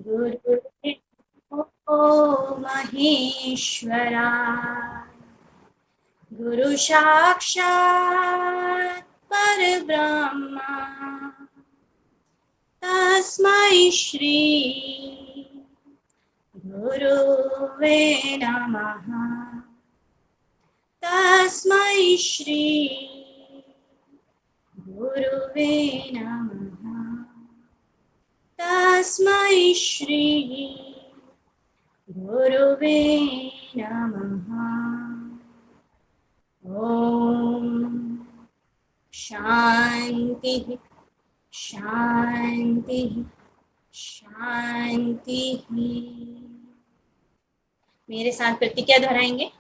गुरुर्देवो महेश्वरा गुरु साक्षात् परब्रह्मा तस्मै श्री गुरुवे नमः। तस्मै श्री गुरुवे नमः। तस्मै श्री गुरुवे नमः। ओम शांति शांति शांति। मेरे साथ प्रतिज्ञा दोहराएंगे।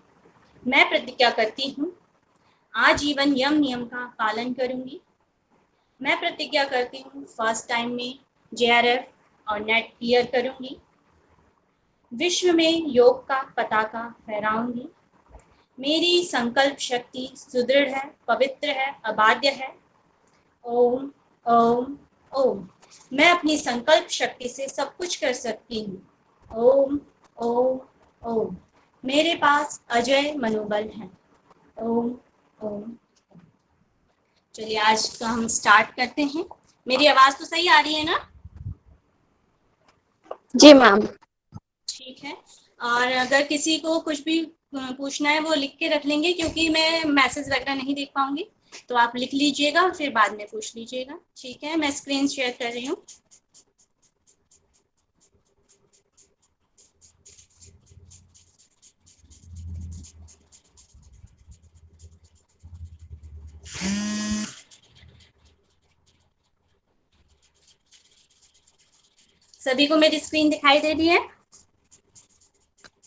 मैं प्रतिज्ञा करती हूँ आजीवन यम नियम का पालन करूंगी। मैं प्रतिज्ञा करती हूँ फर्स्ट टाइम में JRF और नेट क्लियर करूंगी। विश्व में योग का पताका फहराऊंगी। मेरी संकल्प शक्ति सुदृढ़ है, पवित्र है, अबाध्य है। ओम ओम ओम। मैं अपनी संकल्प शक्ति से सब कुछ कर सकती हूँ। ओम ओम ओम। मेरे पास अजय मनोबल है। ओम ओम। चलिए आज का हम स्टार्ट करते हैं। मेरी आवाज तो सही आ रही है ना? जी मैम। ठीक है। और अगर किसी को कुछ भी पूछना है वो लिख के रख लेंगे, क्योंकि मैं मैसेज वगैरह नहीं देख पाऊंगी, तो आप लिख लीजिएगा और फिर बाद में पूछ लीजिएगा। ठीक है, मैं स्क्रीन शेयर कर रही हूँ। सभी को मेरी स्क्रीन दिखाई दे रही है?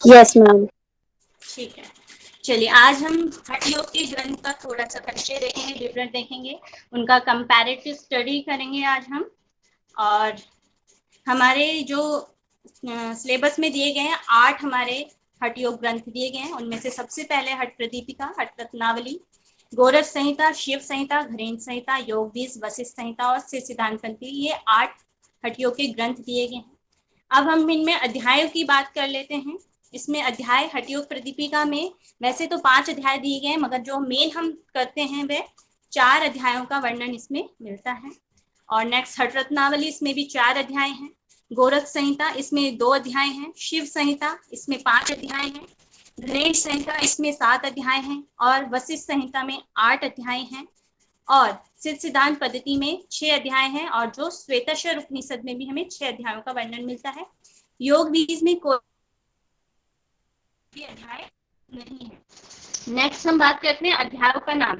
Yes ma'am. ठीक है। चलिए आज हम हठ योग के ग्रंथ का थोड़ा सा परिचय देखेंगे, डिफरेंट देखेंगे, उनका कंपैरेटिव स्टडी करेंगे आज हम। और हमारे जो सिलेबस में दिए गए हैं 8 हमारे हठ योग ग्रंथ दिए गए हैं। उनमें से सबसे पहले हठ प्रदीपिका, हठ रत्नावली, गोरख संहिता, शिव संहिता, घरेन्द्र संहिता, योग बीज, वशिष्ठ संहिता और शिव सिद्धांत पंथी, ये 8 हठ योग के ग्रंथ दिए गए हैं। अब हम इनमें अध्यायों की बात कर लेते हैं। इसमें अध्याय हठ योग प्रदीपिका में वैसे तो 5 अध्याय दिए गए हैं, मगर जो मेन हम करते हैं वह 4 अध्यायों का वर्णन इसमें मिलता है। और नेक्स्ट हठ रत्नावली, इसमें भी 4 अध्याय हैं। गोरख संहिता, इसमें 2 अध्याय हैं। शिव संहिता, इसमें 5 अध्याय हैं। घरेन्द्र संहिता, इसमें 7 अध्याय हैं। और वशिष्ठ संहिता में 8 अध्याय हैं। और सिद्ध सिद्धांत पद्धति में 6 अध्याय हैं। और जो श्वेताश्वर उपनिषद में भी हमें 6 अध्यायों का वर्णन मिलता है। योग बीज में कोई भी अध्याय नहीं है। नेक्स्ट हम बात करते हैं अध्यायों का नाम।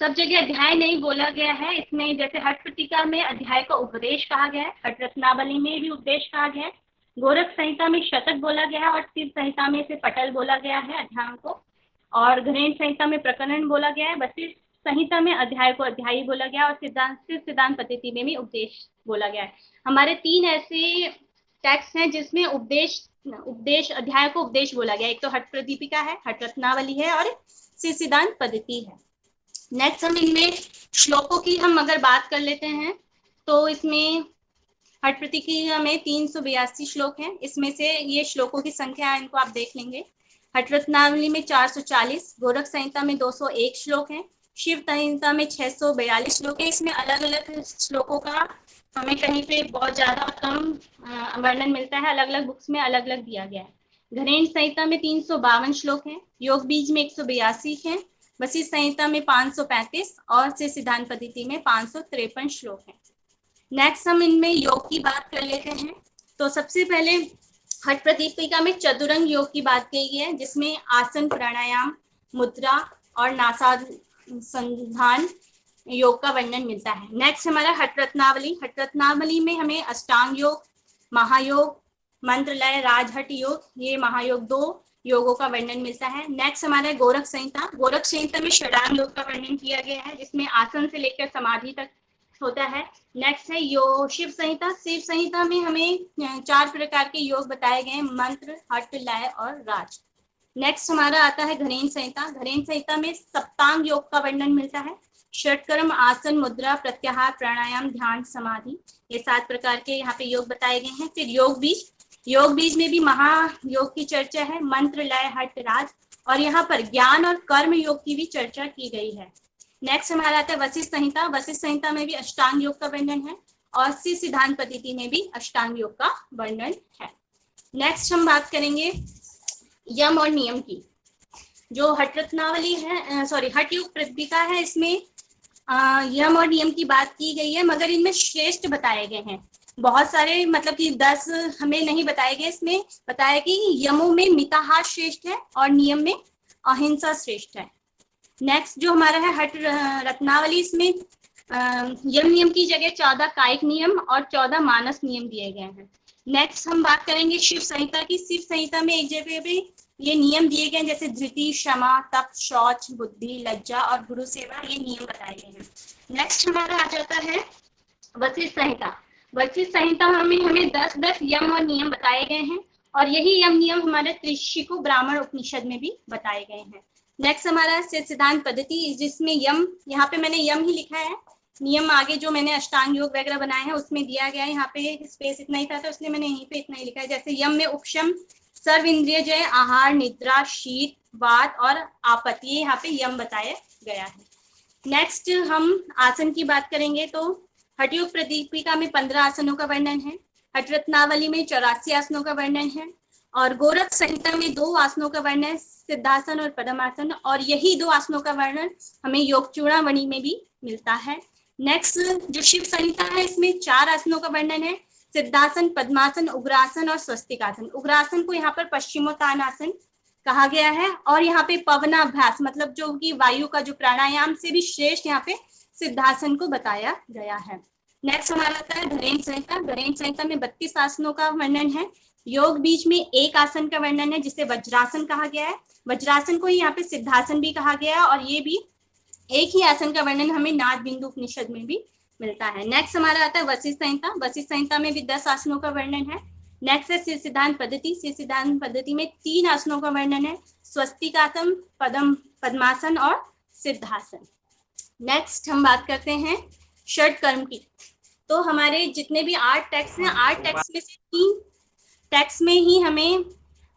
सब जगह अध्याय नहीं बोला गया है इसमें, जैसे हठ प्रतीका में अध्याय का उपदेश कहा गया है, हठ रत्नावली में भी उपदेश कहा गया है, गोरख संहिता में शतक बोला गया है और शिव संहिता में से पटल बोला गया है अध्यायों को, और घरेन्द्र संहिता में प्रकरण बोला गया है, वशिष्ठ संहिता में अध्याय को अध्यायी बोला गया और सिद्धांत पद्धति में भी उपदेश बोला गया है। हमारे 3 ऐसे टेक्स्ट हैं जिसमें उपदेश अध्याय को उपदेश बोला गया है। एक तो हठ प्रदीपिका है, हठ रत्नावली है और सिद्धांत पद्धति है। नेक्स्ट हम इनमें श्लोकों की हम अगर बात कर लेते हैं तो इसमें हठ प्रतीका में 382 श्लोक हैं। इसमें से ये श्लोकों की संख्या है, इनको आप देख लेंगे। हठ रत्नावली में 440, गोरख संहिता में 201 श्लोक हैं, शिव संहिता में 642 श्लोक है। इसमें अलग अलग श्लोकों का हमें कहीं पे बहुत ज्यादा कम वर्णन मिलता है, अलग अलग बुक्स में अलग अलग दिया गया है। घरेन्द्र संहिता में 352 श्लोक हैं, योग बीज में 182 हैं, वशिष्ठ संहिता में 535 और से सिद्धांत पद्धति में 553 श्लोक हैं। नेक्स्ट हम इनमें योग की बात कर लेते हैं। तो सबसे पहले हठ प्रदीपिका में चतुरंग योग की बात की गई है, जिसमें आसन, प्राणायाम, मुद्रा और नासानुसंधान योग का वर्णन मिलता है। नेक्स्ट हमारा हठ रत्नावली में हमें अष्टांग योग, महायोग, मंत्र लय, राजहट योग, ये महायोग 2 योगों का वर्णन मिलता है। नेक्स्ट हमारा गोरख संहिता में षडांग योग का वर्णन किया गया है, जिसमें आसन से लेकर समाधि तक होता है। नेक्स्ट है शिव संहिता में हमें 4 प्रकार के योग बताए गए हैं, मंत्र, हठ, लय और राज। नेक्स्ट हमारा आता है घरेन्द्र संहिता में सप्तांग योग का वर्णन मिलता है। षटकर्म, आसन, मुद्रा, प्रत्याहार, प्राणायाम, ध्यान, समाधि, ये 7 प्रकार के यहाँ पे योग बताए गए हैं। फिर योग बीज, योग बीज में भी महायोग की चर्चा है, मंत्र, लय, हठ, राज, और यहाँ पर ज्ञान और कर्म योग की भी चर्चा की गई है। नेक्स्ट हमारा आता है वशिष्ठ संहिता। वशिष्ठ संहिता में भी अष्टांग योग का वर्णन है और सिद्धांत पद्धति में भी अष्टांग योग का वर्णन है। नेक्स्ट हम बात करेंगे यम और नियम की। जो हठ रत्नावली है, सॉरी हठ योग प्रतिपिका है, इसमें यम और नियम की बात की गई है, मगर इनमें श्रेष्ठ बताए गए हैं। बहुत सारे मतलब कि 10 हमें नहीं बताए गए, इसमें बताया कि यमों में मिताहार श्रेष्ठ है और नियम में अहिंसा श्रेष्ठ है। नेक्स्ट जो हमारा है हठ रत्नावली, इसमें यम नियम की जगह 14 कायिक नियम और 14 मानस नियम दिए गए हैं। नेक्स्ट हम बात करेंगे शिव संहिता की। शिव संहिता में एक जगह पे ये नियम दिए गए हैं, जैसे धृति, क्षमा, तप, शौच, बुद्धि, लज्जा और गुरु सेवा, ये नियम बताए गए हैं। नेक्स्ट हमारा आ जाता है वशिष्ठ संहिता। वशिष्ठ संहिता में हमें 10 यम और नियम बताए गए हैं और यही यम नियम हमारे त्रिशिको ब्राह्मण उपनिषद में भी बताए गए हैं। नेक्स्ट हमारा सिद्धांत पद्धति, जिसमें यम, यहाँ पे मैंने यम ही लिखा है, नियम आगे जो मैंने अष्टांग योग वगैरह बनाए हैं उसमें दिया गया है। यहाँ पे स्पेस इतना ही था तो इसलिए मैंने यहीं पे इतना ही लिखा है। जैसे यम में उपशम, सर्व इंद्रिय जय, आहार, निद्रा, शीत, वात और आपत्ति, यहाँ पे यम बताया गया है। नेक्स्ट हम आसन की बात करेंगे तो हठ योग प्रदीपिका में 15 आसनों का वर्णन है, हठ रत्नावली में 84 आसनों का वर्णन है और गोरख संहिता में 2 आसनों का वर्णन, सिद्धासन और पद्मासन, और यही 2 आसनों का वर्णन हमें योग चूड़ामणि में भी मिलता है। नेक्स्ट जो शिव संहिता है, इसमें 4 आसनों का वर्णन है, सिद्धासन, पद्मासन, उग्रासन और स्वस्तिकासन। उग्रासन को यहाँ पर पश्चिमोत्तानासन कहा गया है और यहाँ पे पवनाभ्यास मतलब जो कि वायु का जो प्राणायाम से भी श्रेष्ठ यहाँ पे सिद्धासन को बताया गया है। नेक्स्ट हमारा आता है घरेन संहिता। घरेन संहिता में 32 आसनों का वर्णन है। योग बीज में 1 आसन का वर्णन है जिसे वज्रासन कहा गया है। वज्रासन को यहाँ पे सिद्धासन भी कहा गया है और ये भी एक ही आसन का वर्णन हमें नाद बिंदु उपनिषद में भी मिलता है। नेक्स्ट हमारा आता है वशिष्ठ संहिता। वशिष्ठ संहिता में भी 10 आसनों का वर्णन है। नेक्स्ट है सिद्धांत पद्धति। सिद्धांत पद्धति में 3 आसनों का वर्णन है, स्वस्तिकासन, पद्मासन और सिद्धासन। नेक्स्ट हम बात करते हैं षट कर्म की। तो हमारे जितने भी 8 टेक्स्ट हैं, 8 टेक्स्ट में से 3 टेक्स्ट में ही हमें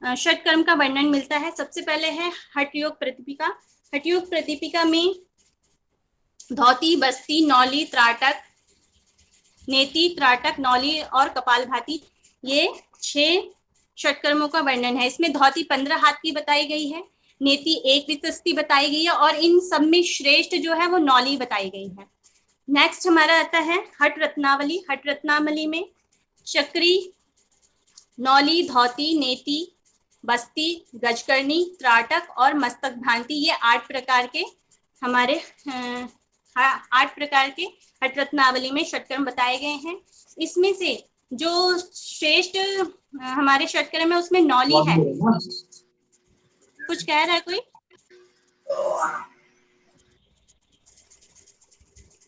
षट कर्म का वर्णन मिलता है। सबसे पहले है हठ योग प्रतिपिका। हठ योग प्रतिपिका में धौती, बस्ती, नौली, त्राटक, नेति, त्राटक, नौली और कपालभाति, ये 6 षटकर्मों का वर्णन है। इसमें धौती 15 हाथ की बताई गई है, नेति 1 विशस्ती बताई गई है और इन सब में श्रेष्ठ जो है वो नौली बताई गई है। नेक्स्ट हमारा आता है हठ रत्नावली। हठ रत्नावली में चक्री, नौली, धौती, नेति, बस्ती, गजकर्णी, त्राटक और मस्तक भांति, ये 8 प्रकार के हमारे 8 प्रकार के हठ रत्नावली में षटकर्म बताए गए हैं। इसमें से जो श्रेष्ठ हमारे षटकर्म है उसमें नौली है। कुछ कह रहा है कोई?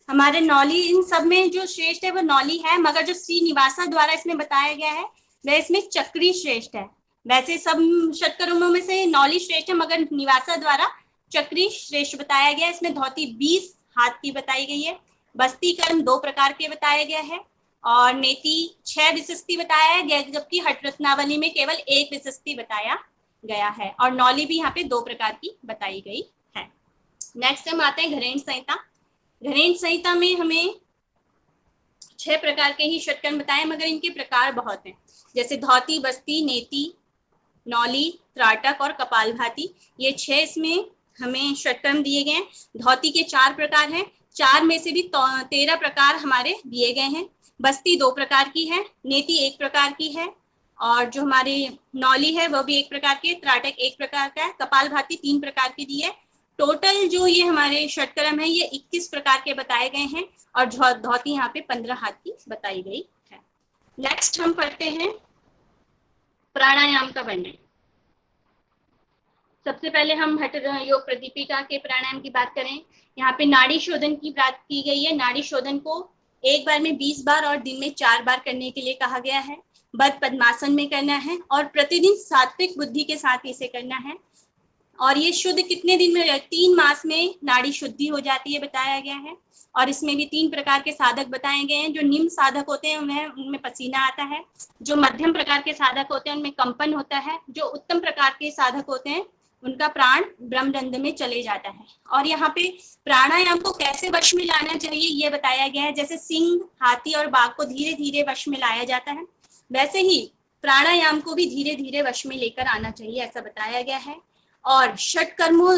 हमारे नौली, इन सब में जो श्रेष्ठ है वो नौली है, मगर जो श्रीनिवासा द्वारा इसमें बताया गया है वह इसमें चक्री श्रेष्ठ है। वैसे सब षटकर्मों में से नौली श्रेष्ठ है मगर निवासा द्वारा चक्री श्रेष्ठ बताया गया है। इसमें धौती 20 हाथ की बताई गई है, बस्ती कर्म 2 प्रकार के बताया गया है और नेति 6 विशस्ती बताया है, जबकि हठ रत्नावली में केवल 1 विशस्ती बताया गया है और नौली भी यहाँ पे 2 प्रकार की बताई गई है। नेक्स्ट हम आते हैं घरेन संहिता। घरेन संहिता में हमें 6 प्रकार के ही षटकर्म बताए मगर इनके प्रकार बहुत हैं, जैसे धौती, बस्ती, नेति, नौली, त्राटक और कपालभाति, ये 6 इसमें हमें षटकर्म दिए गए हैं। धौती के 4 प्रकार हैं, 4 में से भी 13 प्रकार हमारे दिए गए हैं। बस्ती 2 प्रकार की है, नेति 1 प्रकार की है और जो हमारी नौली है वो भी 1 प्रकार की, त्राटक 1 प्रकार का है, कपालभाति 3 प्रकार की दी है। टोटल जो ये हमारे षटकर्म है ये 21 प्रकार के बताए गए हैं और धौती यहाँ पे 15 हाथ की बताई गई है। नेक्स्ट हम पढ़ते हैं प्राणायाम का वर्णन। सबसे पहले हम हठ योग प्रदीपिका के प्राणायाम की बात करें। यहाँ पे नाड़ी शोधन की बात की गई है। नाड़ी शोधन को एक बार में 20 बार और दिन में 4 बार करने के लिए कहा गया है। बद्ध पद्मासन में करना है और प्रतिदिन सात्विक बुद्धि के साथ इसे करना है और ये शुद्ध कितने दिन में, 3 मास में नाड़ी शुद्धि हो जाती है बताया गया है। और इसमें भी 3 प्रकार के साधक बताए गए हैं। जो निम्न साधक होते हैं उनमें पसीना आता है, जो मध्यम प्रकार के साधक होते हैं उनमें कंपन होता है, जो उत्तम प्रकार के साधक होते हैं उनका प्राण ब्रह्मरंध्र में चले जाता है। और यहाँ पे प्राणायाम को कैसे वश में लाना चाहिए ये बताया गया है। जैसे सिंह, हाथी और बाघ को धीरे धीरे वश में लाया जाता है, वैसे ही प्राणायाम को भी धीरे धीरे वश में लेकर आना चाहिए, ऐसा बताया गया है। और षट कर्मों,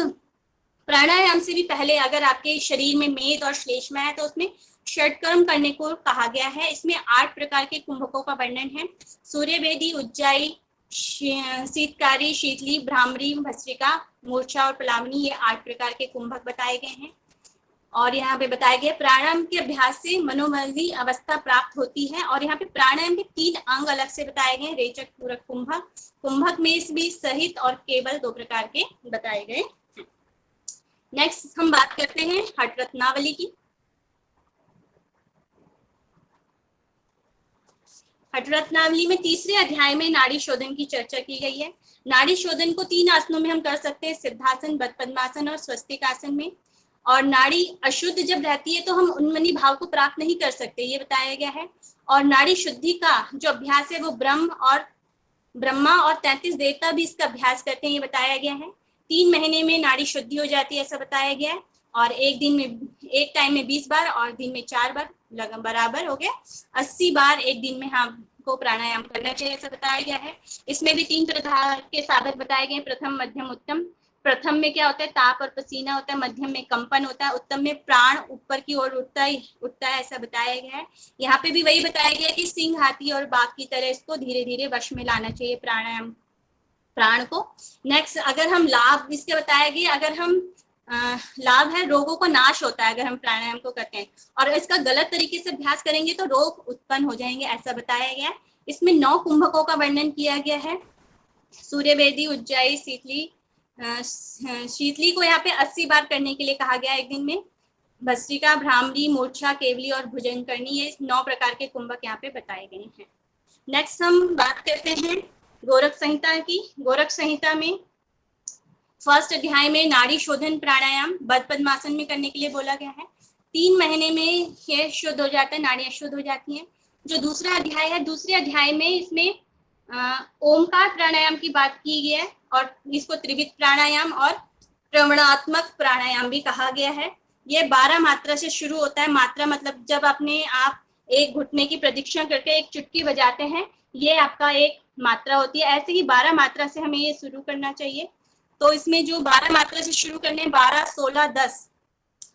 प्राणायाम से भी पहले अगर आपके शरीर में मेद और श्लेष्मा है तो उसमें षट कर्म करने को कहा गया है। इसमें 8 प्रकार के कुंभकों का वर्णन है। सूर्यवेदी, उज्जाई, शीतकारी, शीतली, भ्रामरी, भस्त्रिका, मूर्छा और प्लावनी, ये 8 प्रकार के कुंभक बताए गए हैं। और यहाँ पे बताया गया प्राणायाम के अभ्यास से मनोमयी अवस्था प्राप्त होती है। और यहाँ पे प्राणायाम के 3 अंग अलग से बताए गए, रेचक, पूरक, कुंभक। कुंभक में भी सहित और केवल 2 प्रकार के बताए गए। नेक्स्ट हम बात करते हैं हठ रत्नावली की। हठ रत्नावली में तीसरे अध्याय में नाड़ी शोधन की चर्चा की गई है। नाड़ी शोधन को 3 आसनों में हम कर सकते हैं, सिद्धासन, बद्ध पद्मासन और स्वस्तिक आसन में। और नाड़ी अशुद्ध जब रहती है तो हम उन्मनी भाव को प्राप्त नहीं कर सकते, ये बताया गया है। और नाड़ी शुद्धि का जो अभ्यास है वो ब्रह्मा और 33 देवता भी इसका अभ्यास करते हैं, ये बताया गया है। 3 महीने में नाड़ी शुद्धि हो जाती है, ऐसा बताया गया है। और एक टाइम में 20 बार और दिन में 4 बार बराबर हो गया 80 बार एक दिन में हमको प्राणायाम करना चाहिए, ऐसा बताया गया है। इसमें भी 3 प्रकार के साधक बताए गए, प्रथम, मध्यम, उत्तम। प्रथम में क्या होता है, ताप और पसीना होता है, मध्यम में कंपन होता है, उत्तम में प्राण ऊपर की ओर उठता है, ऐसा बताया गया है। यहाँ पे भी वही बताया गया कि सिंह, हाथी और बाघ की तरह इसको धीरे धीरे वश में लाना चाहिए प्राण को। नेक्स्ट, अगर हम लाभ इसके बताया गया, अगर हम लाभ है, रोगों का नाश होता है अगर हम प्राणायाम को करते हैं। और इसका गलत तरीके से अभ्यास करेंगे तो रोग उत्पन्न हो जाएंगे, ऐसा बताया गया है। इसमें 9 कुंभकों का वर्णन किया गया है। सूर्यवेदी, उज्जाई, शीतली को यहाँ पे 80 बार करने के लिए कहा गया एक दिन में। भस्त्रिका, भ्रामरी, मूर्छा, केवली और भुजंगकर्णी, ये 9 प्रकार के कुंभक यहाँ पे बताए गए हैं। नेक्स्ट हम बात करते हैं गोरख संहिता की। गोरख संहिता में फर्स्ट अध्याय में नाड़ी शोधन प्राणायाम बद्ध पद्मासन में करने के लिए बोला गया है। 3 महीने में ये शुद्ध हो जाता है, नाड़ियां शुद्ध हो जाती हैं। जो दूसरा अध्याय है, दूसरे अध्याय में इसमें ओमकार प्राणायाम की बात की गई है और इसको त्रिविध प्राणायाम और प्रवणात्मक प्राणायाम भी कहा गया है। ये 12 मात्रा से शुरू होता है। मात्रा मतलब जब अपने आप एक घुटने की प्रदक्षिणा करके एक चुटकी बजाते हैं, ये आपका एक मात्रा होती है। ऐसे ही 12 मात्रा से हमें ये शुरू करना चाहिए। तो इसमें जो 12 मात्रा से शुरू करने, 12, 16, 10,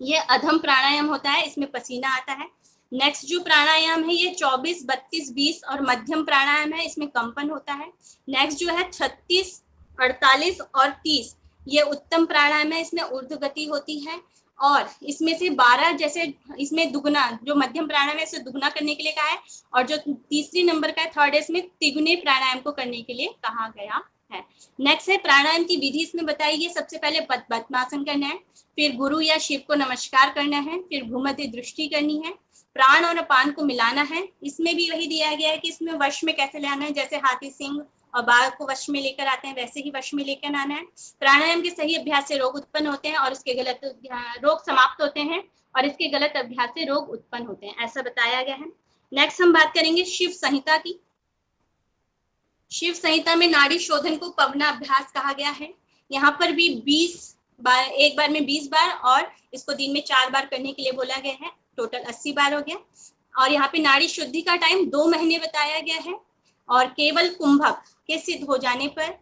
ये अधम प्राणायाम होता है, इसमें पसीना आता है। नेक्स्ट जो प्राणायाम है ये 24, 32, 20 और मध्यम प्राणायाम है, इसमें कंपन होता है। नेक्स्ट जो है 36, 48 और 30, ये उत्तम प्राणायाम है, इसमें ऊर्ध्व गति होती है। और इसमें से 12 जैसे इसमें दुगना, जो मध्यम प्राणायाम है इसे दुगना करने के लिए कहा है। और जो तीसरी नंबर का है, थर्ड है, इसमें तिगुने प्राणायाम को करने के लिए कहा गया है। नेक्स्ट है प्राणायाम की विधि, इसमें बताई गई। सबसे पहले पद्मासन करना है, फिर गुरु या शिव को नमस्कार करना है, फिर भूमध्य दृष्टि करनी है, प्राण और अपान को मिलाना है। इसमें भी वही दिया गया है कि इसमें वश में कैसे लाना है, जैसे हाथी, सिंह और बाघ को वश में लेकर आते हैं वैसे ही वश में लेकर आना है। प्राणायाम के सही अभ्यास से रोग उत्पन्न होते हैं और उसके गलत रोग समाप्त होते हैं और इसके गलत अभ्यास से रोग उत्पन्न होते हैं, ऐसा बताया गया है। नेक्स्ट हम बात करेंगे शिव संहिता की। शिव संहिता में नाड़ी शोधन को पवना अभ्यास कहा गया है। यहाँ पर भी 20 बार, एक बार में 20 बार और इसको दिन में 4 बार करने के लिए बोला गया है, टोटल 80 बार हो गया। और यहाँ पे नाड़ी शुद्धि का टाइम 2 महीने बताया गया है। और केवल कुंभक के सिद्ध हो जाने पर,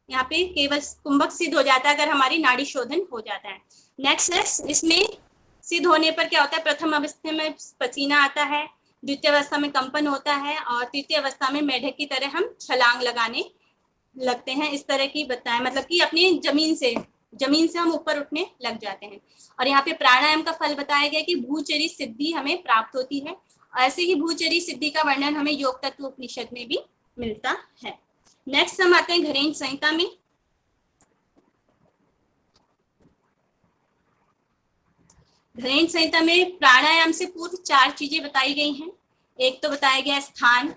यहाँ पे केवल कुंभक सिद्ध हो जाता है अगर हमारी नाड़ी शोधन हो जाता है। नेक्स्ट है, इसमें सिद्ध होने पर क्या होता है, प्रथम अवस्था में पसीना आता है, द्वितीय अवस्था में कंपन होता है और तृतीय अवस्था में मेढक की तरह हम छलांग लगाने लगते हैं। इस तरह की बताएं, मतलब कि अपनी जमीन से हम ऊपर उठने लग जाते हैं। और यहाँ पे प्राणायाम का फल बताया गया कि भूचरी सिद्धि हमें प्राप्त होती है। ऐसे ही भूचरी सिद्धि का वर्णन हमें योग तत्व उपनिषद में भी मिलता है। नेक्स्ट हम आते हैं घरेंद्र संहिता में। घरेंद्र संहिता में प्राणायाम से पूर्व 4 चीजें बताई गई हैं। एक तो बताया गया स्थान,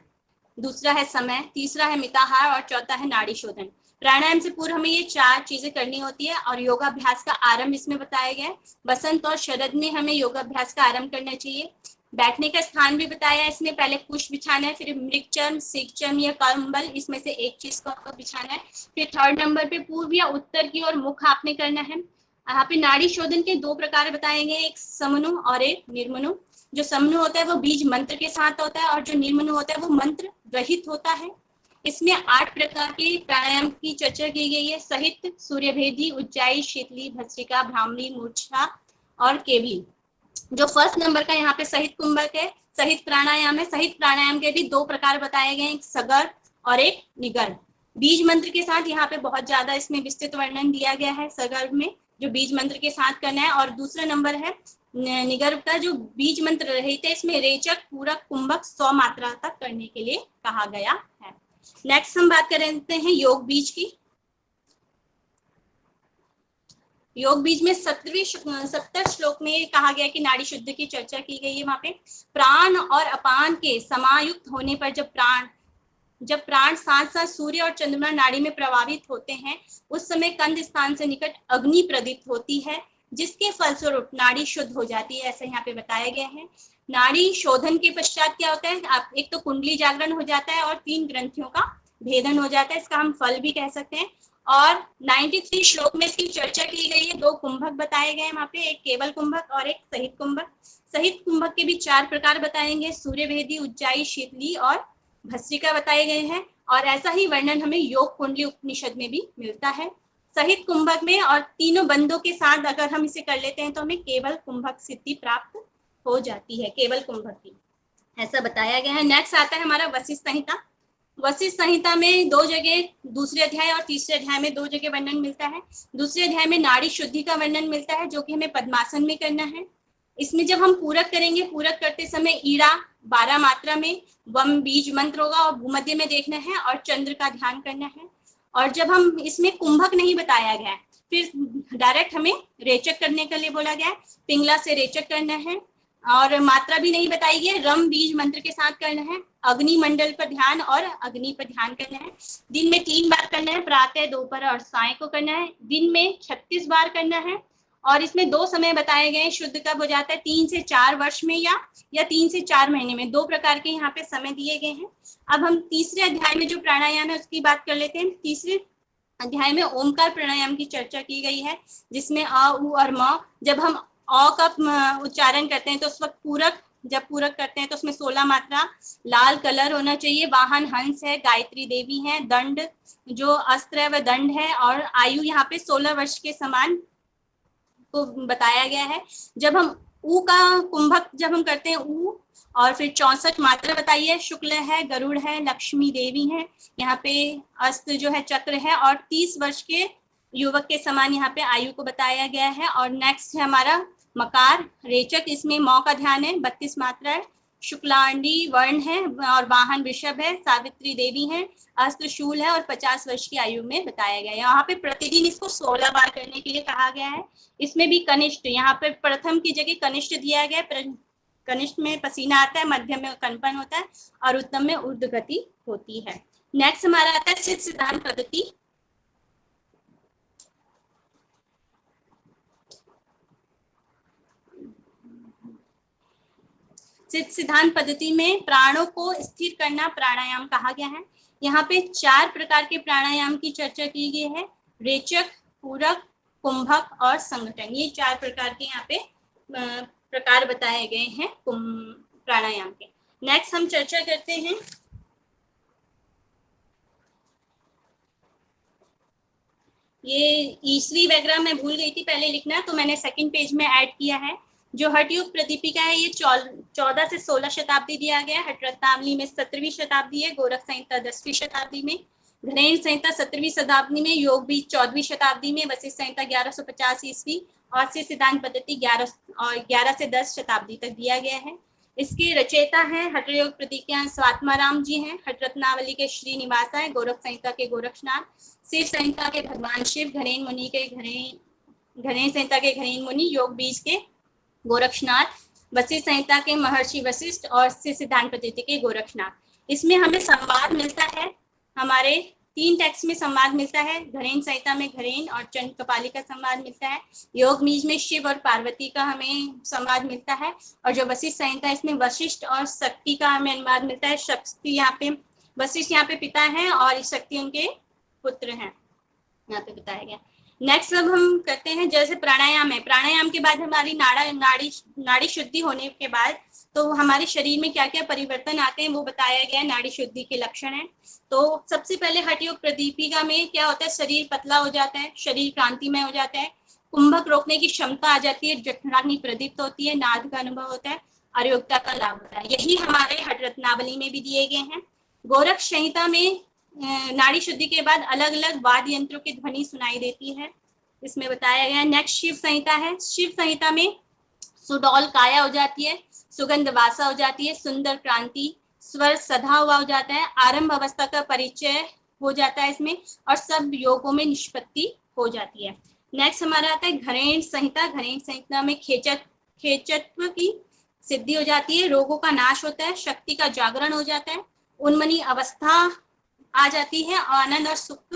दूसरा है समय, तीसरा है मिताहार और चौथा है नाड़ी शोधन। प्राणायाम से पूर्व हमें ये 4 चीजें करनी होती है और योगाभ्यास का आरंभ इसमें बताया गया है। बसंत और शरद में हमें योगाभ्यास का आरंभ करना चाहिए। बैठने का स्थान भी बताया है इसमें, पहले कुश बिछाना है, फिर मृगचर्म, सिकचर्म या कंबल, इसमें से एक चीज को बिछाना है। फिर 3rd नंबर पे पूर्व या उत्तर की ओर मुख आपने करना है। यहाँ पे नाड़ी शोधन के 2 प्रकार बताए गए, एक समनु और एक निर्मनु। जो समनु होता है वो बीज मंत्र के साथ होता है और जो निर्मनु होता है वो मंत्र रहित होता है। इसमें 8 प्रकार के प्राणायाम की चर्चा की गई है, सहित, सूर्यभेदी, उज्जाई, शीतली, भस्त्रिका, भ्रामरी, मूर्छा और केवली। जो 1st नंबर का यहाँ पे सहित कुंभक है, सहित प्राणायाम है। सहित प्राणायाम के भी 2 प्रकार बताए गए, एक सगर और एक निगर्भ। बीज मंत्र के साथ यहाँ पे बहुत ज्यादा इसमें विस्तृत वर्णन दिया गया है सगर्भ में, जो बीज मंत्र के साथ करना है। और दूसरा नंबर है निगर्भ का, जो बीज मंत्र रहित है, इसमें रेचक, पूरक, कुंभक 100 मात्रा तक करने के लिए कहा गया है। नेक्स्ट हम बात करते हैं योग बीज की। योग बीज में 70 श्लोक में कहा गया कि नाड़ी शुद्ध की चर्चा की गई है। वहां पे प्राण और अपान के समायुक्त होने पर जब प्राण साथ साथ सूर्य और चंद्रमा नाड़ी में प्रभावित होते हैं, उस समय कंद स्थान से निकट अग्नि प्रदीप्त होती है, जिसके फलस्वरूप नाड़ी शुद्ध हो जाती है, ऐसा यहाँ पे बताया गया है। नाड़ी शोधन के पश्चात क्या होता है, आप एक तो कुंडली जागरण हो जाता है और 3 ग्रंथियों का भेदन हो जाता है, इसका हम फल भी कह सकते हैं। और 93 श्लोक में इसकी चर्चा की गई है। 2 कुंभक बताए गए वहां पे, एक केवल कुंभक और एक सहित कुंभक। सहित कुंभक के भी 4 प्रकार बताएंगे, सूर्यभेदी, उज्जाई, शीतली और भस्त्रिका बताए गए हैं। और ऐसा ही वर्णन हमें योग कुंडली उपनिषद में भी मिलता है। सहित कुंभक में और तीनों बंदों के साथ अगर हम इसे कर लेते हैं तो हमें केवल कुंभक सिद्धि प्राप्त हो जाती है, केवल कुंभक की, ऐसा बताया गया है। नेक्स्ट आता है हमारा वशिष्ठ संहिता। वशिष्ठ संहिता में 2 जगह, दूसरे अध्याय और तीसरे अध्याय में 2 जगह वर्णन मिलता है। दूसरे अध्याय में नाड़ी शुद्धि का वर्णन मिलता है, जो कि हमें पद्मासन में करना है। इसमें जब हम पूरक करेंगे, पूरक करते समय ईड़ा 12 मात्रा में, वम बीज मंत्र होगा और भूमध्य में देखना है और चंद्र का ध्यान करना है। और जब हम इसमें कुंभक नहीं बताया गया है, फिर डायरेक्ट हमें रेचक करने के लिए बोला गया है, पिंगला से रेचक करना है। और मात्रा भी नहीं बताई गई, रम बीज मंत्र के साथ करना है। अग्नि मंडल पर ध्यान और अग्नि पर ध्यान करना है। दिन में 3 बार करना है, प्रातः, दोपहर और साय को करना है। दिन में 36 बार करना है। और इसमें 2 समय बताए गए, शुद्ध कब हो जाता है, 3 से 4 वर्ष में या 3 से 4 महीने में। 2 प्रकार के यहाँ पे समय दिए गए हैं। अब हम तीसरे अध्याय में जो प्राणायाम है उसकी बात कर लेते हैं। तीसरे अध्याय में ओमकार प्राणायाम की चर्चा की गई है, जिसमें अ, उ और म, जब हम अ का उच्चारण करते हैं तो उस वक्त पूरक, जब पूरक करते हैं तो उसमें 16 मात्रा, लाल कलर होना चाहिए, वाहन हंस है, गायत्री देवी है, दंड जो अस्त्र है वह दंड है, और आयु यहाँ पे 16 वर्ष के समान को बताया गया है। जब हम ऊ का कुंभक जब हम करते हैं ऊ, और फिर 64 मात्रा बताइए, शुक्ल है, गरुड़ है, लक्ष्मी देवी है, यहाँ पे अस्त्र जो है चक्र है, और 30 वर्ष के युवक के समान यहाँ पे आयु को बताया गया है। और नेक्स्ट है हमारा मकार रेचक, इसमें मौ का ध्यान है, 32 मात्रा है, शुक्लांडी वर्ण है और वाहन वृषभ है, सावित्री देवी है, अस्त्र शूल है और 50 वर्ष की आयु में बताया गया है। यहाँ पे प्रतिदिन इसको 16 बार करने के लिए कहा गया है। इसमें भी कनिष्ठ, यहाँ पे प्रथम की जगह कनिष्ठ दिया गया है। कनिष्ठ में पसीना आता है, मध्यम में कंपन होता है और उत्तम में ऊर्ध्व गति होती है। नेक्स्ट हमारा आता है सिद्ध सिद्धांत पद्धति। सिद्ध सिद्धांत पद्धति में प्राणों को स्थिर करना प्राणायाम कहा गया है। यहाँ पे 4 प्रकार के प्राणायाम की चर्चा की गई है, रेचक, पूरक, कुंभक और संगठन। ये 4 प्रकार के यहाँ पे प्रकार बताए गए हैं प्राणायाम के। नेक्स्ट हम चर्चा करते हैं ये ईसवी वगैरह मैं भूल गई थी पहले लिखना, तो मैंने 2nd पेज में ऐड किया है। जो हठ योग प्रदीपिका है ये 14 से 16 शताब्दी दिया गया है। हठ रत्नावली में 17वीं शताब्दी है, गोरख संहिता 10वीं शताब्दी में, घनेर संहिता 17वीं शताब्दी में, योग भी 14वीं शताब्दी में, वशिष्ठ संहिता 1150 ईस्वी और सिद्ध सिद्धांत पद्धति 11 से 10 शताब्दी तक दिया गया है। इसके रचयिता हैं हठ योग प्रदीपिका स्वात्माराम जी हैं, हठ रत्नावली के श्रीनिवास है, गोरख संहिता के गोरक्षनाथ, सिद्ध संहिता के भगवान शिव, घनेर मुनि के घनेर संहिता के घनेर मुनि, योग बीज के गोरक्षनाथ, वशिष्ठ संहिता के महर्षि वशिष्ठ और सिद्ध सिद्धांत पद्धति के गोरक्षनाथ। इसमें हमें संवाद मिलता है, हमारे 3 टेक्स्ट में संवाद मिलता है। घरेन संहिता में घरेन और चंड कपाली का संवाद मिलता है। योग बीज में शिव और पार्वती का हमें संवाद मिलता है। और जो वशिष्ठ संहिता है इसमें वशिष्ठ और शक्ति का हमें अनुवाद मिलता है। शक्ति यहाँ पे, वशिष्ठ यहाँ पे पिता है और शक्ति उनके पुत्र हैं, यहाँ पे बताया गया। नेक्स्ट अब हम करते हैं, जैसे प्राणायाम है, प्राणायाम के बाद हमारी नाड़ी शुद्धि होने के बाद तो हमारे शरीर में क्या क्या परिवर्तन आते हैं वो बताया गया है, नाड़ी शुद्धि के लक्षण है। तो सबसे पहले हठ योग प्रदीपिका में क्या होता है, शरीर पतला हो जाता है, शरीर क्रांतिमय हो जाता है, कुंभक रोकने की क्षमता आ जाती है, जठराग्नि प्रदीप्त होती है, नाद का अनुभव होता है, अयोग्यता का लाभ होता है। यही हमारे हठ रत्नावली में भी दिए गए हैं। गोरख संहिता में नाड़ी शुद्धि के बाद अलग अलग वाद्य यंत्रों की ध्वनि सुनाई देती है, इसमें बताया गया है। नेक्स्ट शिव संहिता है। शिव संहिता में सुडौल काया हो जाती है, सुगंध वासा हो जाती है, सुंदर क्रांति, स्वर सधा हुआ हो जाता है, आरंभ अवस्था का परिचय हो जाता है इसमें, और सब योगों में निष्पत्ति हो जाती है। नेक्स्ट हमारा आता है घरेण संहिता। घरेण संहिता में खेचत्व की सिद्धि हो जाती है, रोगों का नाश होता है, शक्ति का जागरण हो जाता है, उन्मनी अवस्था आ जाती है, आनंद और सुख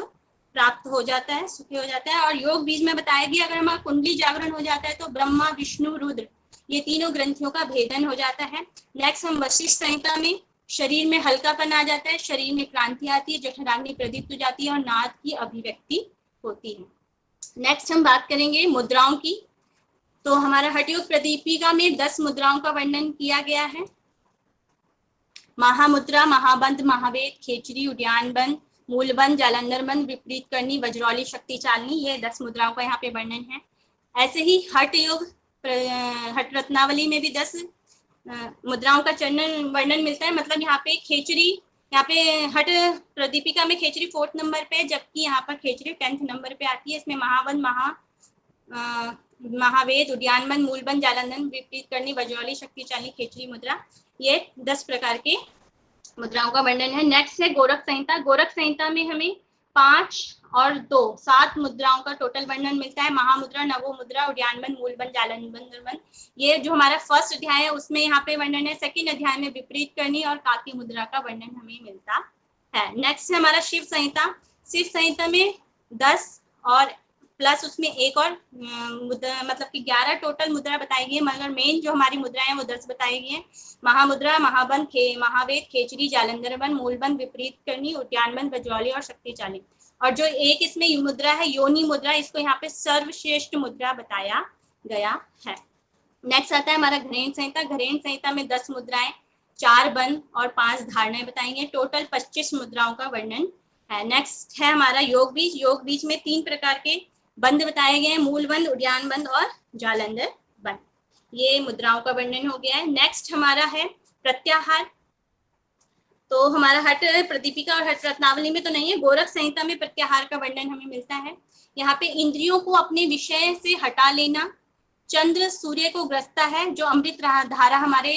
प्राप्त हो जाता है, सुखी हो जाता है। और योग बीज में बताया गया अगर हमारा कुंडली जागरण हो जाता है तो ब्रह्मा विष्णु रुद्र ये तीनों ग्रंथियों का भेदन हो जाता है। नेक्स्ट हम वशिष्ठ संहिता में शरीर में हल्कापन आ जाता है, शरीर में क्रांति आती है, जठराग्नि प्रदीप्त हो जाती है और नाद की अभिव्यक्ति होती है। नेक्स्ट हम बात करेंगे मुद्राओं की। तो हमारा हठ योग प्रदीपिका में 10 मुद्राओं का वर्णन किया गया है। महामुद्रा, महाबंध, महावेद, खेचरी, उद्यान बंद, मूलबंद, जालंधर बंद, विपरीत करनी, वज्रौली, शक्ति चालनी, ये 10 मुद्राओं का यहाँ पे वर्णन है। ऐसे ही हठ योग हठ रत्नावली में भी 10 मुद्राओं का वर्णन मिलता है। मतलब यहाँ पे खेचरी, यहाँ पे हठ प्रदीपिका में खेचरी 4th नंबर पे, जबकि यहाँ पर खेचरी 10th नंबर पे आती है। इसमें महाबंध, महावेद, उद्यानबंद, मूलबंद, जालंधर, विपरीत करनी, वज्रौली, शक्ति चालनी, खेचरी मुद्रा, ये 10 प्रकार के मुद्राओं का वर्णन है। नेक्स्ट है गोरख संहिता। गोरख संहिता में हमें 5 और 2 7 मुद्राओं का टोटल वर्णन मिलता है। महामुद्रा, नवो मुद्रा, उद्यानबंद, मूलबंद, जालंधर, ये जो हमारा फर्स्ट अध्याय है उसमें यहाँ पे वर्णन है। सेकंड अध्याय में विपरीत करनी और काकी मुद्रा का वर्णन हमें मिलता है। नेक्स्ट है हमारा शिव संहिता। शिव संहिता में 10 और प्लस उसमें एक और मुद्रा, मतलब कि 11 टोटल मुद्रा बताई गई है, मगर मेन जो हमारी मुद्रा है वो 10 बताई गई है। महामुद्रा, महाबंध, महावेद, खेचरी, जालंधर बंद, मूलबंद, विपरीत करनी, उद्यानबंद, वज्रौली और शक्ति चालनी। और जो एक इसमें मुद्रा है योनि मुद्रा, इसको यहाँ पे सर्वश्रेष्ठ मुद्रा बताया गया है। नेक्स्ट आता है हमारा घरेण संहिता। घरेण संहिता में 10 मुद्राएं, 4 बंद और 5 धारणाएं बताएंगे, टोटल 25 मुद्राओं का वर्णन है। नेक्स्ट है हमारा योग बीज। योग बीज में 3 प्रकार के बंद बताए गए हैं, मूल बंद, उद्यान बंद और जालंधर बंद। ये मुद्राओं का वर्णन हो गया है। नेक्स्ट हमारा है प्रत्याहार। तो हमारा हठ प्रदीपिका और हठ रत्नावली में तो नहीं है, गोरख संहिता में प्रत्याहार का वर्णन हमें मिलता है। यहाँ पे इंद्रियों को अपने विषय से हटा लेना, चंद्र सूर्य को ग्रसता है, जो अमृत धारा हमारे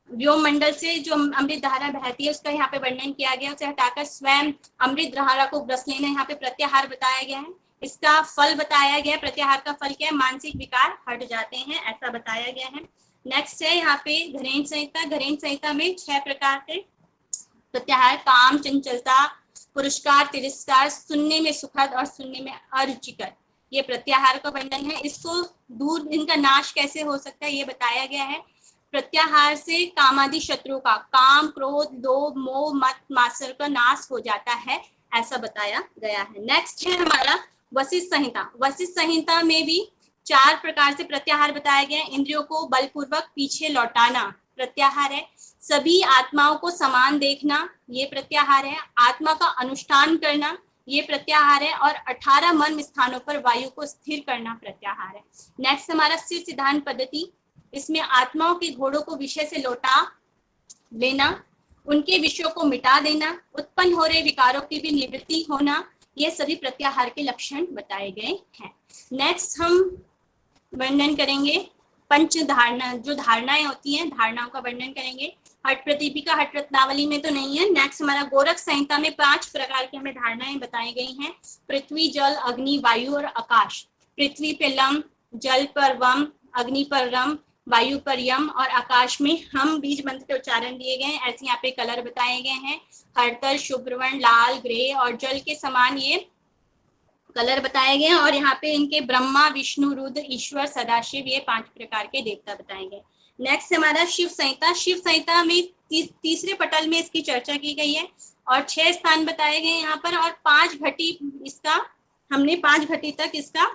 व्योम मंडल से जो अमृत धारा बहती है उसका यहाँ पे वर्णन किया गया, उसे हटाकर स्वयं अमृत धारा को ग्रस लेना, यहाँ पे प्रत्याहार बताया गया है। इसका फल बताया गया, प्रत्याहार का फल क्या है, मानसिक विकार हट जाते हैं, ऐसा बताया गया है। नेक्स्ट है यहाँ पे घरेण संहिता। घरेण संहिता में 6 प्रकार के प्रत्याहार, काम, चंचलता, पुरस्कार, तिरस्कार, सुनने में सुखद और सुनने में अरुचिकर, ये प्रत्याहार का वर्णन है। इसको दूर, इनका नाश कैसे हो सकता है ये बताया गया है। प्रत्याहार से कामादि शत्रु का, काम, क्रोध, लोभ, मोह, मत, मात्सर्य का नाश हो जाता है, ऐसा बताया गया है। नेक्स्ट है हमारा वशिष्ठ संहिता। वशिष्ठ संहिता में भी 4 प्रकार से प्रत्याहार बताया गया है। इंद्रियों को बलपूर्वक पीछे लौटाना प्रत्याहार है, सभी आत्माओं को समान देखना ये प्रत्याहार है, आत्मा का अनुष्ठान करना ये प्रत्याहार है, और 18 मर्म स्थानों पर वायु को स्थिर करना प्रत्याहार है। नेक्स्ट हमारा स्थिर सिद्धांत पद्धति। इसमें आत्माओं के घोड़ों को विषय से लौटा लेना, उनके विषयों को मिटा देना, उत्पन्न हो रहे विकारों की भी निवृत्ति होना, ये सभी प्रत्याहार के लक्षण बताए गए हैं। नेक्स्ट हम वर्णन करेंगे पंच धारणा, जो धारणाएं होती हैं धारणाओं का वर्णन करेंगे। हठ प्रदीपिका हठ रत्नावली में तो नहीं है। नेक्स्ट हमारा गोरख संहिता में 5 प्रकार की हमें धारणाएं बताई गई हैं, पृथ्वी, जल, अग्नि, वायु और आकाश। पृथ्वी पे लम, जल पर वम, अग्नि पर रम, वायु पर यम और आकाश में हम बीज मंत्र के उच्चारण दिए गए हैं। ऐसे यहाँ पे कलर बताए गए हैं, हरतर, शुभ्रवर्ण, लाल, ग्रे और जल के समान ये कलर बताए गए हैं। और यहाँ पे इनके ब्रह्मा, विष्णु, रुद्र, ईश्वर, सदाशिव, ये 5 प्रकार के देवता बताए गए। नेक्स्ट हमारा शिव संहिता। शिव संहिता में तीसरे पटल में इसकी चर्चा की गई है और 6 स्थान बताए गए यहाँ पर और 5 घटी इसका हमने 5 घटी तक इसका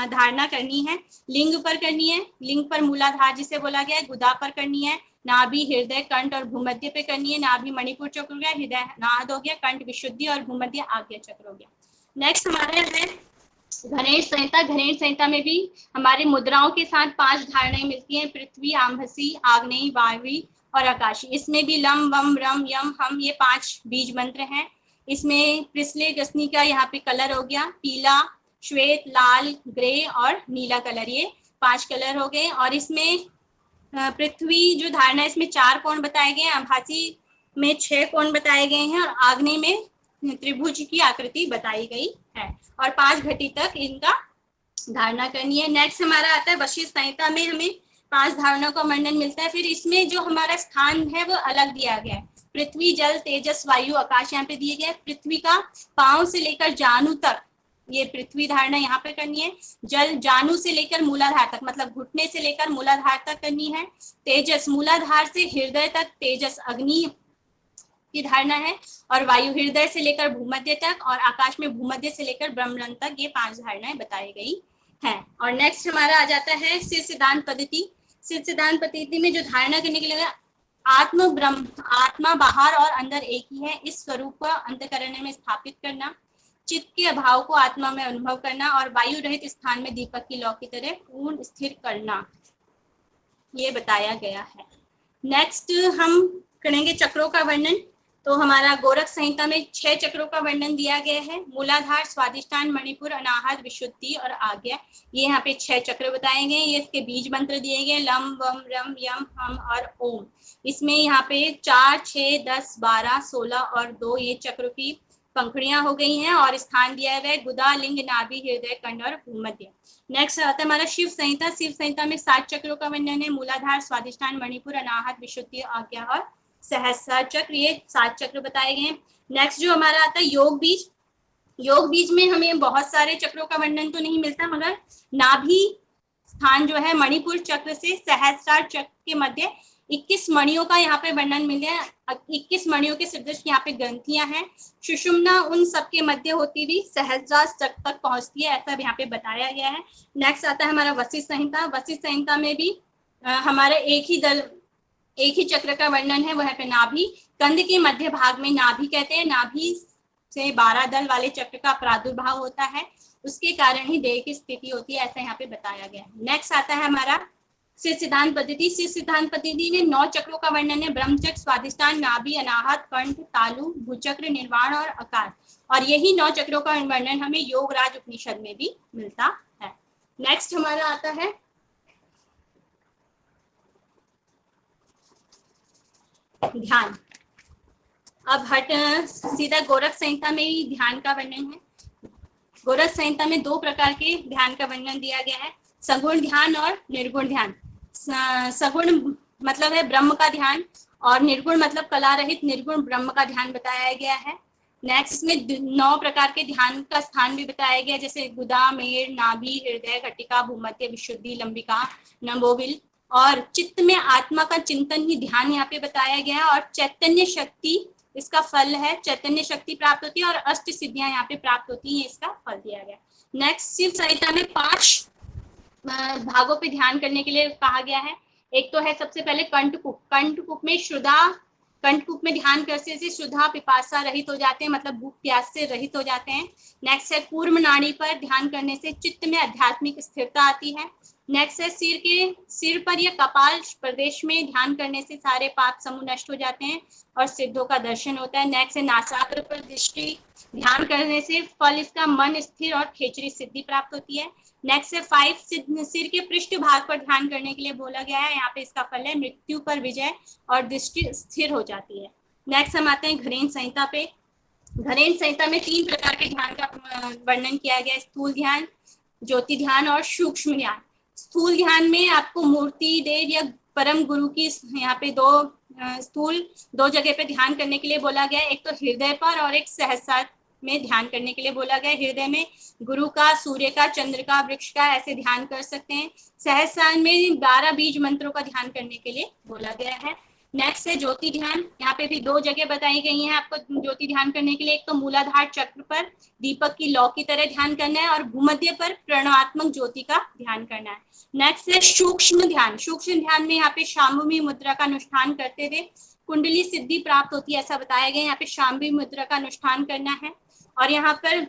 धारणा करनी है। लिंग पर करनी है, लिंग पर मूलाधार जिसे बोला गया है, गुदा पर करनी है, नाभि, हृदय, कंठ और भूमध्य पे करनी है। नाभि मणिपुर चक्र हो गया, हृदय नाद हो गया, कंठ विशुद्धि और भूमध्य आज्ञा चक्र हो गया। नेक्स्ट हमारे है गणेश संहिता। गणेश संहिता में भी हमारी मुद्राओं के साथ 5 धारणाएं मिलती हैं, पृथ्वी, आम्भसी, आग्नेयी, वायवी और आकाशी। इसमें भी लम, वम, रम, यम, हम, ये 5 बीज मंत्र हैं। इसमें प्रिस्ले गसनी का यहाँ पे कलर हो गया, पीला, श्वेत, लाल, ग्रे और नीला कलर, ये 5 कलर हो गए। और इसमें पृथ्वी जो धारणा है इसमें 4 कोण बताए गए हैं, आभासी में 6 कोण बताए गए हैं और आग्नेय में त्रिभुज की आकृति बताई गई है और 5 घटी तक इनका धारणा करनी है। नेक्स्ट हमारा आता है वशिष्ठ संहिता में हमें 5 धारणाओं का वर्णन मिलता है। फिर इसमें जो हमारा स्थान है वो अलग दिया गया है, पृथ्वी, जल, तेजस, वायु, आकाश यहाँ पे दिए गए। पृथ्वी का पांव से लेकर जानु तक ये पृथ्वी धारणा यहाँ पे करनी है। जल जानु से लेकर मूलाधार तक, मतलब घुटने से लेकर मूलाधार तक करनी है। तेजस मूलाधार से हृदय तक तेजस अग्नि की धारणा है। और वायु हृदय से लेकर भूमध्य तक और आकाश में भूमध्य से लेकर ब्रह्मरंध्र तक, ये 5 धारणाएं बताई गई हैं। और नेक्स्ट हमारा आ जाता है सिर सिद्धांत पद्धति। सिर सिद्धांत पद्धति में जो धारणा करने के लिए आत्म ब्रह्म, आत्मा बाहर और अंदर एक ही है, इस स्वरूप को अंतःकरण में स्थापित करना, चित्त के अभाव को आत्मा में अनुभव करना और वायु रहित स्थान में दीपक की लौ की तरह पूर्ण स्थिर करना, ये बताया गया है। नेक्स्ट हम करेंगे चक्रों का वर्णन। तो हमारा गोरख संहिता में 6 चक्रों का वर्णन दिया गया है, मूलाधार, स्वादिष्ठान, मणिपुर, अनाहत, विशुद्धि और आज्ञा, ये यहाँ पे 6 चक्र बताए गए। ये इसके बीज मंत्र दिए गए, लम, वम, रम, यम, हम और ओम। इसमें यहाँ पे 4, 6, 10, 12, 16 और 2 ये चक्र की पंखुड़ियां हो गई हैं और स्थान दिया गया है गुदा, लिंग, नाभि, हृदय, कंठ और भूमध्य। नेक्स्ट आता है हमारा शिव संहिता। शिव संहिता में 7 चक्रों का वर्णन है, मूलाधार, स्वादिष्ठान, मणिपुर, अनाहत, विशुद्धि, आज्ञा और सहस्रार चक्र, ये 7 चक्र बताए गए हैं। नेक्स्ट जो हमारा आता है योग बीज। योग बीज में हमें बहुत सारे चक्रों का वर्णन तो नहीं मिलता, मगर नाभि स्थान जो है मणिपुर चक्र से सहस्रार चक्र के मध्य 21 मणियों का यहाँ पे वर्णन मिले हैं। 21 मणियों के सदृश यहाँ पे ग्रंथियां हैं। सुषुम्ना उन सबके मध्य होती हुई सहस्रार चक्र तक पहुंचती है, ऐसा यहाँ पे बताया गया है। नेक्स्ट आता है हमारा वशिष्ठ संहिता। वशिष्ठ संहिता में भी हमारे एक ही चक्र का वर्णन है, वह है नाभि। कंध के मध्य भाग में नाभि कहते हैं, नाभि से 12 दल वाले चक्र का प्रादुर्भाव होता है, उसके कारण ही देह की स्थिति होती है, ऐसा यहाँ पे बताया गया है। नेक्स्ट आता है हमारा सिर सिद्धांत पद्धति। सिर सिद्धांत पद्धति में 9 चक्रों का वर्णन है, ब्रह्मचक्र, स्वादिष्ठान, नाभि, अनाहत, कंठ, तालु, भूचक्र, निर्वाण और आकार। और यही 9 चक्रों का वर्णन हमें योगराज उपनिषद में भी मिलता है। नेक्स्ट हमारा आता है ध्यान। अब सीधा गोरख संहिता में ही ध्यान का वर्णन है। गोरख संहिता में 2 प्रकार के ध्यान का वर्णन दिया गया है, सगुण ध्यान और निर्गुण ध्यान। सगुण मतलब है ब्रह्म का ध्यान और निर्गुण मतलब कला रहित निर्गुण ब्रह्म का ध्यान बताया गया है। नेक्स्ट में 9 प्रकार के ध्यान का स्थान भी बताया गया, जैसे गुदा, मेर, नाभि, हृदय, घटिका, भूमध्य, विशुद्धि, लंबिका, नभोबिल। और चित्त में आत्मा का चिंतन ही ध्यान यहाँ पे बताया गया है। और चैतन्य शक्ति इसका फल है, चैतन्य शक्ति प्राप्त होती है और अष्ट सिद्धियां यहाँ पे प्राप्त होती हैं, इसका फल दिया गया। नेक्स्ट शिव संहिता में 5 भागों पे ध्यान करने के लिए कहा गया है। एक तो है सबसे पहले कंठकूप। कंठकूप में कंठकूप में ध्यान करने से शुद्धा पिपासा रहित हो जाते हैं, मतलब भूख प्यास से रहित हो जाते हैं। नेक्स्ट है कूर्म नाड़ी पर ध्यान करने से चित्त में आध्यात्मिक स्थिरता आती है। नेक्स्ट है सिर पर या कपाल प्रदेश में ध्यान करने से सारे पाप समूह नष्ट हो जाते हैं और सिद्धों का दर्शन होता है। नेक्स्ट है नासाग्र पर दृष्टि ध्यान करने से फल इसका मन स्थिर और खेचरी सिद्धि प्राप्त होती है। नेक्स्ट है 5 सिर के पृष्ठ भाग पर ध्यान करने के लिए बोला गया है, यहाँ पे इसका फल है मृत्यु पर विजय और दृष्टि स्थिर हो जाती है। नेक्स्ट हम आते हैं घरेन संहिता पे। घरेन संहिता में 3 प्रकार के ध्यान का वर्णन किया गया है, स्थूल ध्यान, ज्योति ध्यान और सूक्ष्म ध्यान। स्थूल ध्यान में आपको मूर्ति देव या परम गुरु की यहाँ पे दो जगह पे ध्यान करने के लिए बोला गया है। एक तो हृदय पर और एक सहस्रार में ध्यान करने के लिए बोला गया है। हृदय में गुरु का, सूर्य का, चंद्र का, वृक्ष का ऐसे ध्यान कर सकते हैं। सहस्रार में 12 बीज मंत्रों का ध्यान करने के लिए बोला गया है। नेक्स्ट है ज्योति ध्यान। यहाँ पे भी 2 जगह बताई गई हैं आपको ज्योति ध्यान करने के लिए। एक तो मूलाधार चक्र पर दीपक की लौ की तरह ध्यान करना है और भूमध्य पर प्रणवात्मक ज्योति का ध्यान करना है। नेक्स्ट है सूक्ष्म ध्यान। सूक्ष्म ध्यान में यहाँ पे शांभवी मुद्रा का अनुष्ठान करते हुए कुंडली सिद्धि प्राप्त होती है, ऐसा बताया गया है। यहाँ पे शांभवी मुद्रा का अनुष्ठान करना है और यहाँ पर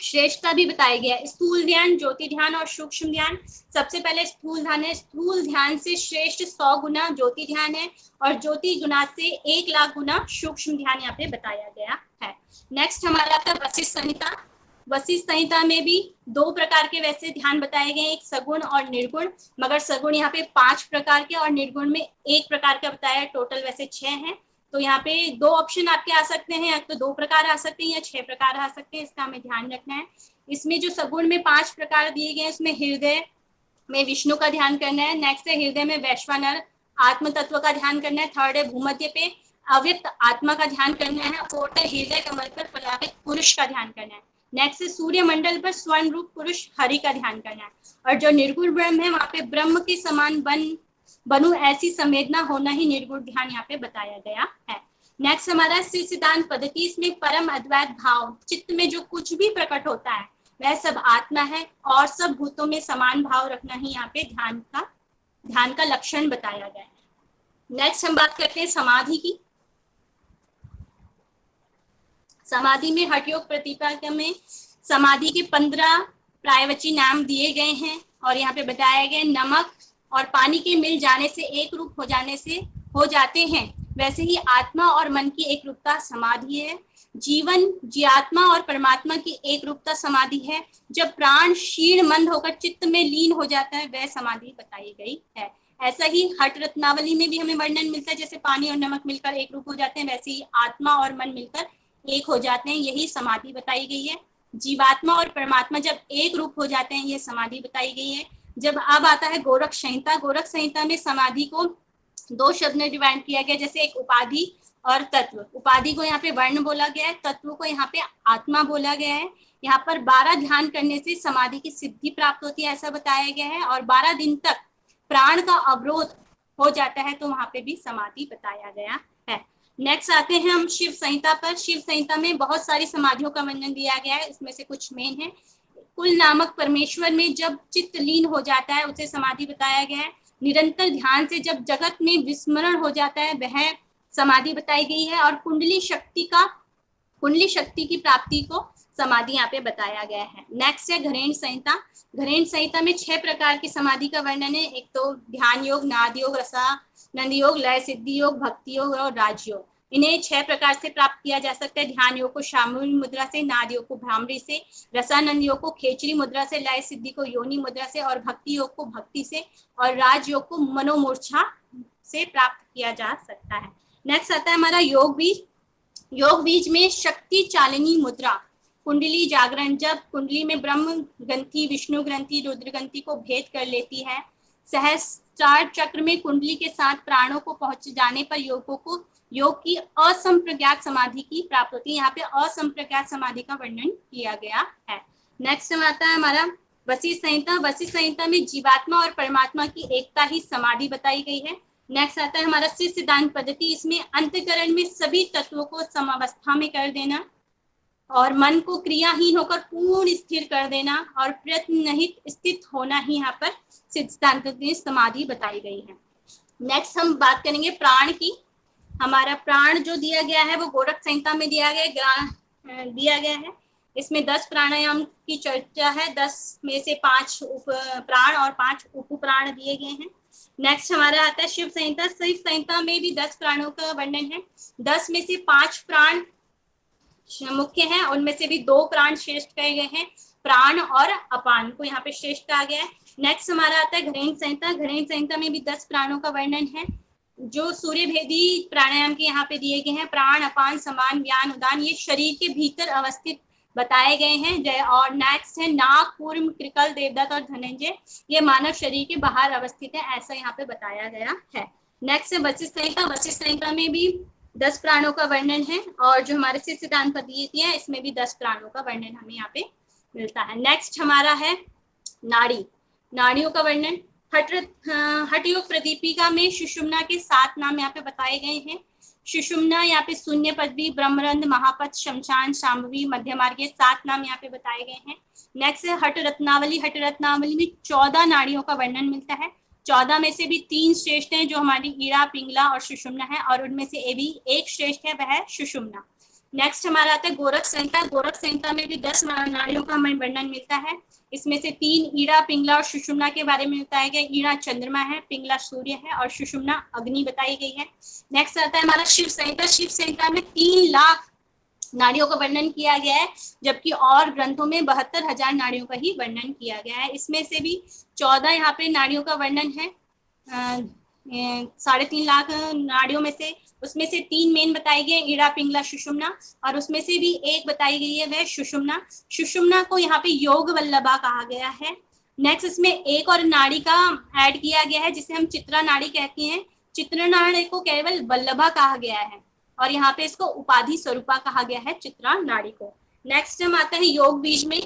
श्रेष्ठता भी बताया गया है। स्थूल ध्यान, ज्योति ध्यान और सूक्ष्म ध्यान। सबसे पहले स्थूल ध्यान है। स्थूल ध्यान से श्रेष्ठ 100 गुना ज्योति ध्यान है और ज्योति गुना से 1 लाख गुना सूक्ष्म ध्यान यहाँ पे बताया गया है। नेक्स्ट हमारा आता है वशिष्ठ संहिता। वशिष्ठ संहिता में भी 2 प्रकार के वैसे ध्यान बताए गए हैं, एक सगुण और निर्गुण। मगर सगुण यहाँ पे 5 प्रकार के और निर्गुण में 1 प्रकार का बताया। टोटल वैसे 6 हैं। तो यहाँ पे 2 ऑप्शन आपके आ सकते हैं, या तो 2 प्रकार आ सकते हैं या 6 प्रकार आ सकते हैं, इसका हमें ध्यान रखना है। इसमें जो सगुण में 5 प्रकार दिए गए हैं, उसमें हृदय में विष्णु का ध्यान करना है। नेक्स्ट है हृदय में वैश्वानर आत्म तत्व का ध्यान करना है। थर्ड है भूमध्य पे अव्यक्त आत्मा का ध्यान करना है। फोर्थ है हृदय कमल पर परावित पुरुष का ध्यान करना है। नेक्स्ट है सूर्य मंडल पर स्वर्ण रूप पुरुष हरि का ध्यान करना है। और जो निर्गुण ब्रह्म है, वहां पे ब्रह्म के समान बनू ऐसी संवेदना होना ही निर्गुण ध्यान यहाँ पे बताया गया है। नेक्स्ट हमारा शिव सिद्धांत पद्धति। इसमें परम अद्वैत भाव, चित्त में जो कुछ भी प्रकट होता है वह सब आत्मा है और सब भूतों में समान भाव रखना ही यहाँ पे ध्यान का लक्षण बताया गया है। नेक्स्ट हम बात करते हैं समाधि की। समाधि में हठ योग प्रतिपदा में समाधि के 15 प्रायवची नाम दिए गए हैं और यहाँ पे बताया गया नमक और पानी के मिल जाने से एक रूप हो जाने से हो जाते हैं, वैसे ही आत्मा और मन की एक रूपता समाधि है। जीवन जीवात्मा और परमात्मा की एक रूपता समाधि है। जब प्राण क्षीण मंद होकर चित्त में लीन हो जाता है, वह समाधि बताई गई है। ऐसा ही हठ रत्नावली में भी हमें वर्णन मिलता है, जैसे पानी और नमक मिलकर एक रूप हो जाते हैं, वैसे ही आत्मा और मन मिलकर एक हो जाते हैं, यही समाधि बताई गई है। जीवात्मा और परमात्मा जब एक रूप हो जाते हैं, ये समाधि बताई गई है। जब अब आता है गोरख संहिता। गोरख संहिता में समाधि को 2 शब्द में डिवाइड किया गया, जैसे एक उपाधि और तत्व। उपाधि को यहाँ पे वर्ण बोला गया है, तत्व को यहाँ पे आत्मा बोला गया है। यहाँ पर 12 ध्यान करने से समाधि की सिद्धि प्राप्त होती है, ऐसा बताया गया है। और 12 दिन तक प्राण का अवरोध हो जाता है, तो वहां पे भी समाधि बताया गया है। नेक्स्ट आते हैं हम शिव संहिता पर। शिव संहिता में बहुत सारी समाधियों का वर्णन दिया गया है, इसमें से कुछ मेन है। कुल नामक परमेश्वर में जब चित्त लीन हो जाता है, उसे समाधि बताया गया है। निरंतर ध्यान से जब जगत में विस्मरण हो जाता है, वह समाधि बताई गई है। और कुंडली शक्ति की प्राप्ति को समाधि यहाँ पे बताया गया है। नेक्स्ट है घरेण संहिता। घरेण संहिता में 6 प्रकार की समाधि का वर्णन है। एक तो ध्यान योग, नाद योग, रसानंद योग, लय सिद्धि योग, भक्ति योग और राजयोग। इन्हें 6 प्रकार से प्राप्त किया जा सकता है। ध्यान योग को शांभवी मुद्रा से, नाद योग को भ्रामरी से, रसानंद योग को खेचरी मुद्रा से, लय सिद्धि को योनि मुद्रा से और भक्ति योग को भक्ति से और राजयोग को मनोमूर्छा से प्राप्त किया जा सकता है। नेक्स्ट आता है हमारा योग बीज। योग बीज में शक्ति चालिनी मुद्रा, कुंडली जागरण। जब कुंडली में ब्रह्म ग्रंथि, विष्णु ग्रंथि, रुद्र ग्रंथि को भेद कर लेती है, सहस्त्रार चक्र में कुंडली के साथ प्राणों को पहुंच जाने पर योग की असंप्रज्ञात समाधि की प्राप्त होती है। यहाँ पे असंप्रज्ञात समाधि का वर्णन किया गया है। नेक्स्ट आता है हमारा वशिष्ठ संहिता। वशिष्ठ संहिता में जीवात्मा और परमात्मा की एकता ही समाधि बताई गई है। नेक्स्ट आता है हमारा शिव सिद्धांत पद्धति। इसमें अंतःकरण में सभी तत्वों को समावस्था में कर देना और मन को क्रियाहीन होकर पूर्ण स्थिर कर देना और प्रयत्न नहीं स्थित होना ही यहाँ पर सिद्धांत समाधि बताई गई है। नेक्स्ट हम बात करेंगे प्राण की। हमारा प्राण जो दिया गया है वो गोरख संहिता में दिया गया है। इसमें 10 प्राणायाम की चर्चा है। 10 में से 5 उप प्राण और 5 उप प्राण दिए गए हैं। नेक्स्ट हमारा आता है शिव संहिता। शिव संहिता में भी 10 प्राणों का वर्णन है। 10 में से 5 प्राण मुख्य हैं, उनमें से भी 2 प्राण श्रेष्ठ कहे गए हैं, प्राण और अपान को यहाँ पे श्रेष्ठ कहा गया है। नेक्स्ट हमारा आता है घरेण संहिता। घरेण संहिता में भी 10 प्राणों का वर्णन है, जो सूर्य भेदी प्राणायाम के यहाँ पे दिए गए हैं। प्राण, अपान, समान, व्यान, उदान, ये शरीर के भीतर अवस्थित बताए गए हैं। और नेक्स्ट है नाग, कूर्म, कृकल, देवदत्त और धनंजय, ये मानव शरीर के बाहर अवस्थित है, ऐसा यहाँ पे बताया गया है। नेक्स्ट है वशिष्ठ संहिता। वशिष्ठ संहिता में भी 10 प्राणों का वर्णन है, और जो हमारे शिव सिद्धांत पद्धति है इसमें भी 10 प्राणों का वर्णन हमें यहाँ पे मिलता है। नेक्स्ट हमारा है नाड़ी, नाड़ियों का वर्णन। हठ योग प्रदीपिका में सुषुम्ना के 7 नाम यहाँ पे बताए गए हैं। सुषुम्ना, यहाँ पे शून्य पदवी, ब्रह्मरंध्र, महापथ, शमशान, शांभवी, मध्य मार्ग, ये 7 नाम यहाँ पे बताए गए हैं। नेक्स्ट है हठ रत्नावली। हठ रत्नावली में 14 नाड़ियों का वर्णन मिलता है। 14 में से भी 3 श्रेष्ठ हैं, जो हमारी ईड़ा, पिंगला और सुषुम्ना है, और उनमें से एक श्रेष्ठ है, वह है सुषुम्ना। नेक्स्ट हमारा आता है गोरख संहिता। गोरख संहिता में भी 10 नाड़ियों का हमें वर्णन मिलता है। इसमें से 3 ईड़ा, पिंगला और सुषुम्ना के बारे में बताया गया। ईड़ा चंद्रमा है, पिंगला सूर्य है, और सुषुम्ना अग्नि बताई गई है। नेक्स्ट आता है हमारा शिव संहिता। शिव संहिता में 3 लाख नाड़ियों का वर्णन किया गया है, जबकि और ग्रंथों में 72,000 नाड़ियों का ही वर्णन किया गया है। इसमें से भी 14 यहाँ पे नाड़ियों का वर्णन है। 3.5 लाख नाड़ियों में से उसमें से 3 मेन बताई गई, ईड़ा, पिंगला, सुषुम्ना, और उसमें से भी एक बताई गई है, वह सुषुम्ना। सुषुम्ना को यहाँ पे योग वल्लभा कहा गया है। नेक्स्ट इसमें एक और नाड़ी का ऐड किया गया है, जिसे हम चित्रा नाड़ी कहते हैं। चित्रा नाड़ी को केवल वल्लभा कहा गया है, और यहाँ पे इसको उपाधि स्वरूपा कहा गया है, चित्रा नाड़ी को। नेक्स्ट हम आते हैं योग बीज में।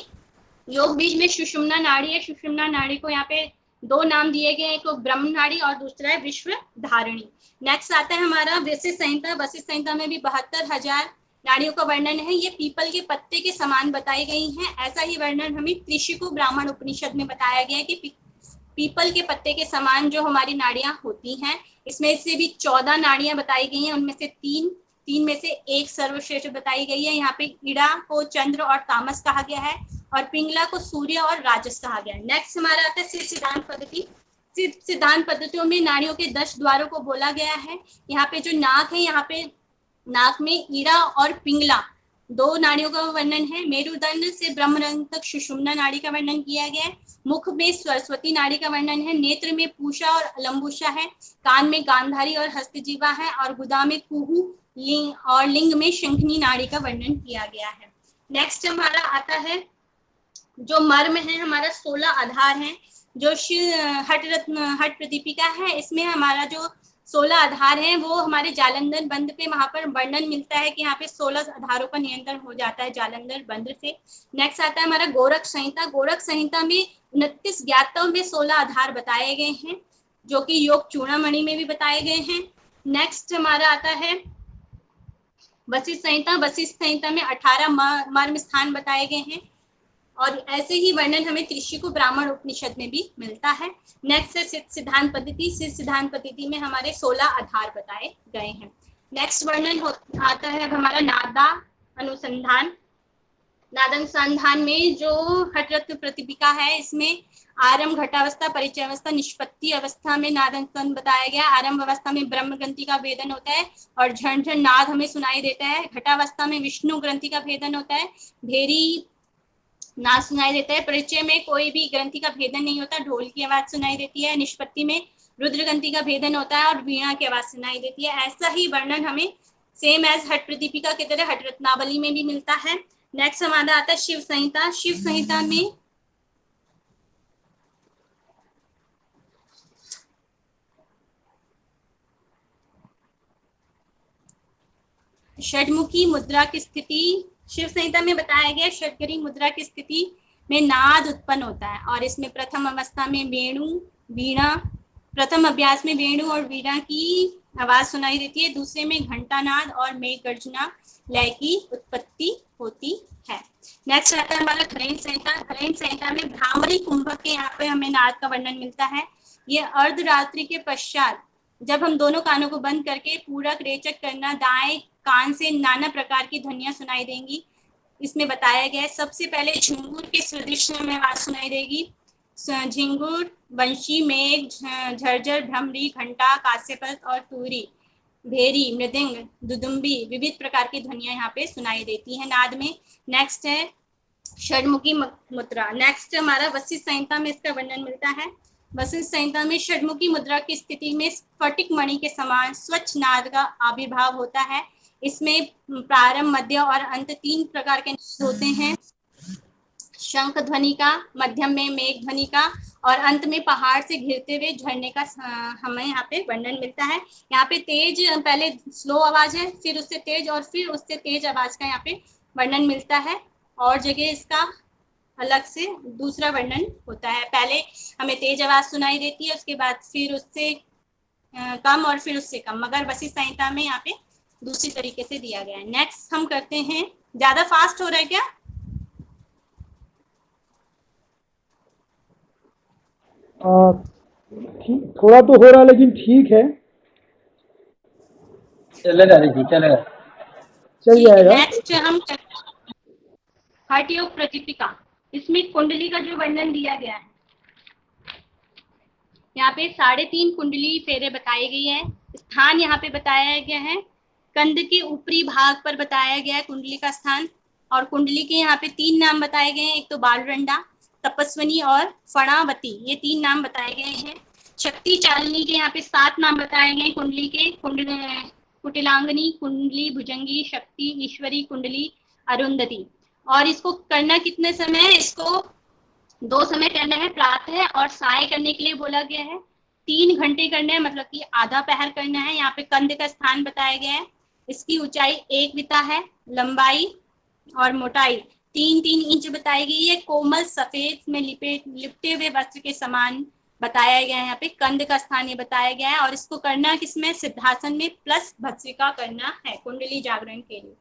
योग बीज में सुषुम्ना नाड़ी है। सुषुम्ना नाड़ी को यहाँ पे 2 नाम दिए गए हैं, एक ब्रह्म नाड़ी और दूसरा है विश्व धारिणी। नेक्स्ट आता है हमारा वशिष्ठ संहिता। वशिष्ठ संहिता में भी 72,000 नाड़ियों का वर्णन है। ये पीपल के पत्ते के समान बताई गई हैं। ऐसा ही वर्णन हमें त्रिशिकु ब्राह्मण उपनिषद में बताया गया है कि पीपल के पत्ते के समान जो हमारी नाड़ियां होती हैं। इसमें से भी 14 नाड़ियां बताई गई हैं, उनमें से 3 में से एक सर्वश्रेष्ठ बताई गई है। यहाँ पे ईड़ा को चंद्र और तामस कहा गया है, और पिंगला को सूर्य और राजस कहा गया है। नेक्स्ट हमारा आता है सिद्ध सिद्धांत पद्धति। सिद्ध सिद्धांत पद्धतियों में नाड़ियों के 10 द्वारों को बोला गया है। यहाँ पे जो नाक है, यहाँ पे नाक में ईड़ा और पिंगला 2 नाड़ियों का वर्णन है। मेरुदंड से ब्रह्मरंध्र तक सुषुम्ना नाड़ी का वर्णन किया गया है। मुख में सरस्वती नाड़ी का वर्णन है। नेत्र में पूषा और लंबुषा है। कान में गांधारी और हस्तजीवा है, और गुदा में कुहू और लिंग में शंखनी नाड़ी का वर्णन किया गया है। नेक्स्ट हमारा आता है जो मर्म है, हमारा 16 आधार है। जो हठ प्रदीपिका है, इसमें हमारा जो 16 आधार हैं वो हमारे जालंधर बंद पे वहां पर वर्णन मिलता है कि यहाँ पे 16 आधारों का नियंत्रण हो जाता है जालंधर बंद से। नेक्स्ट आता है हमारा गोरख संहिता। गोरख संहिता में 29 ज्ञातों में 16 आधार बताए गए हैं, जो कि योग चूड़ामणि में भी बताए गए हैं। नेक्स्ट हमारा आता है वशिष्ठ संहिता। वशिष्ठ संहिता में 18 मर्म स्थान बताए गए हैं, और ऐसे ही वर्णन हमें त्रिशिकु ब्राह्मण उपनिषद में भी मिलता है। नेक्स्ट है सिद्ध सिद्धांत पद्धति। सिद्ध सिद्धांत पद्धति में हमारे 16 आधार बताए गए हैं। नेक्स्ट वर्णन आता है हमारा नादा अनुसंधान। नादानुसंधान में जो हठरत्न प्रतिपिका है, इसमें आरंभ, घटावस्था, परिचय अवस्था, निष्पत्ति अवस्था में नादानुसंधान बताया गया। आरंभ अवस्था में ब्रह्म ग्रंथि का भेदन होता है और झन झन नाद हमें सुनाई देता है। घटावस्था में विष्णु ग्रंथि का भेदन होता है, भेरी नाद सुनाई देता है। परिचय में कोई भी ग्रंथि का भेदन नहीं होता, ढोल की आवाज सुनाई देती है। निष्पत्ति में रुद्र ग्रंथि का भेदन होता है और वीणा की आवाज सुनाई देती है। ऐसा ही वर्णन हमें सेम एज हठ प्रदीपिका की तरह हठ रत्नावली में भी मिलता है। नेक्स्ट हमारा आता है शिव संहिता। शिव संहिता में षडमुखी मुद्रा की स्थिति, शिव संहिता में बताया गया षडगरी मुद्रा की स्थिति में नाद उत्पन्न होता है, और इसमें प्रथम अवस्था में वेणु, वीणा, प्रथम अभ्यास में वेणु और वीणा की आवाज सुनाई देती है। दूसरे में घंटानाद और मेघ गर्जना लय की उत्पत्ति होती है। नेक्स्ट आता है हमारा खलेंज संहिता। खलेंज संहिता में भ्रामरी कुंभक के यहाँ पे हमें नाद का वर्णन मिलता है। ये अर्धरात्रि के पश्चात जब हम दोनों कानों को बंद करके पूरक रेचक करना, दाएं कान से नाना प्रकार की ध्वनियां सुनाई देंगी, इसमें बताया गया है। सबसे पहले झिंगुर के सदृश में आवाज सुनाई देगी। झिंगुर, बंशी, मेघ, झरझर, भ्रमरी, घंटा, कास्यपत और तुरी, भेरी, मृदंग, दुदुम्बी, विविध प्रकार की ध्वनियां यहाँ पे सुनाई देती है नाद में। नेक्स्ट है षडमुखी मुद्रा। नेक्स्ट हमारा वशिष्ठ संहिता में इसका वर्णन मिलता है। वशिष्ठ संहिता में षडमुखी मुद्रा की स्थिति में स्फटिक मणि के समान स्वच्छ नाद का आविर्भाव होता है। इसमें प्रारंभ, मध्य और अंत 3 प्रकार के होते हैं। शंख ध्वनि का, मध्यम में मेघ ध्वनि का और अंत में पहाड़ से घिरते हुए झरने का हमें यहाँ पे वर्णन मिलता है। यहाँ पे तेज, पहले स्लो आवाज है, फिर उससे तेज और फिर उससे तेज आवाज का यहाँ पे वर्णन मिलता है। और जगह इसका अलग से दूसरा वर्णन होता है। पहले हमें तेज आवाज सुनाई देती है, उसके बाद फिर उससे कम और फिर उससे कम, मगर वशिष्ठ संहिता में यहाँ पे दूसरी तरीके से दिया गया है। नेक्स्ट हम करते हैं, ज्यादा फास्ट हो रहा है क्या? ठीक, थोड़ा तो हो रहा है लेकिन ठीक है, चलेगा दीदी, चलेगा, चल ठीक है। जाएगा। नेक्स्ट हम हठ योग प्रदीपिका, इसमें कुंडली का जो वर्णन दिया गया है, यहाँ पे 3.5 कुंडली फेरे बताई गई है। स्थान यहाँ पे बताया गया है, कंध के ऊपरी भाग पर बताया गया है कुंडली का स्थान। और कुंडली के यहाँ पे 3 नाम बताए गए हैं, एक तो बालरंडा, तपस्वनी और फणावती, ये 3 नाम बताए गए हैं। शक्ति चालनी के यहाँ पे 7 नाम बताए गए कुंडली के, कुटिलांगनी, कुंडली, भुजंगी, शक्ति, ईश्वरी, कुंडली, अरुंधति। और इसको करना कितने समय है? इसको 2 समय करना है, प्रातः और साय करने के लिए बोला गया है। 3 घंटे करना है, मतलब कि आधा पहर करना है। यहाँ पे कंध का स्थान बताया गया है, इसकी ऊंचाई 1 बिता है, लंबाई और मोटाई 3-3 इंच बताई गई है। कोमल सफेद में लिपटे हुए वस्त्र के समान बताया गया है। यहाँ पे कंध का स्थान ये बताया गया है। और इसको करना किसमें? सिद्धासन में प्लस भस्त्रिका करना है कुंडली जागरण के लिए।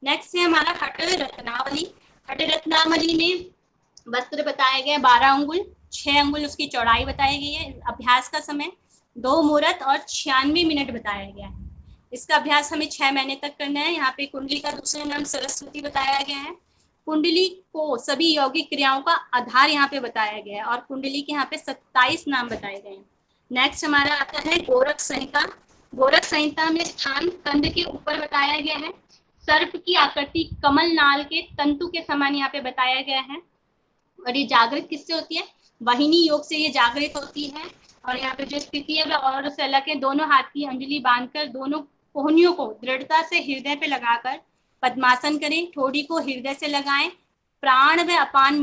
नेक्स्ट है हमारा हठ रत्नावली। हठ रत्नावली में वस्त्र बताया गया 12 अंगुल, 6 अंगुल उसकी चौड़ाई बताई गई है। अभ्यास का समय 2 मुहूर्त और 96 मिनट बताया गया है। इसका अभ्यास हमें 6 महीने तक करना है। यहाँ पे कुंडली का दूसरा नाम सरस्वती बताया गया है। कुंडली को सभी यौगिक क्रियाओं का आधार यहाँ पे बताया गया है। और कुंडली के यहाँ पे 27 नाम बताए गए हैं। नेक्स्ट हमारा आता है गोरख संहिता। गोरख संहिता में स्थान कंध के ऊपर बताया गया है। सर्प की आकृति कमल नाल के तंतु के समान यहाँ पे बताया गया है। और ये जागृत किससे होती है? वाहिनी योग से ये जागृत होती है। और यहाँ पे जो स्थिति है वह और से अलग है। दोनों हाथ की अंजलि बांधकर दोनों कोहनियों को दृढ़ता से हृदय पे लगाकर पद्मासन करें, ठोड़ी को हृदय से लगाएं, प्राण व अपान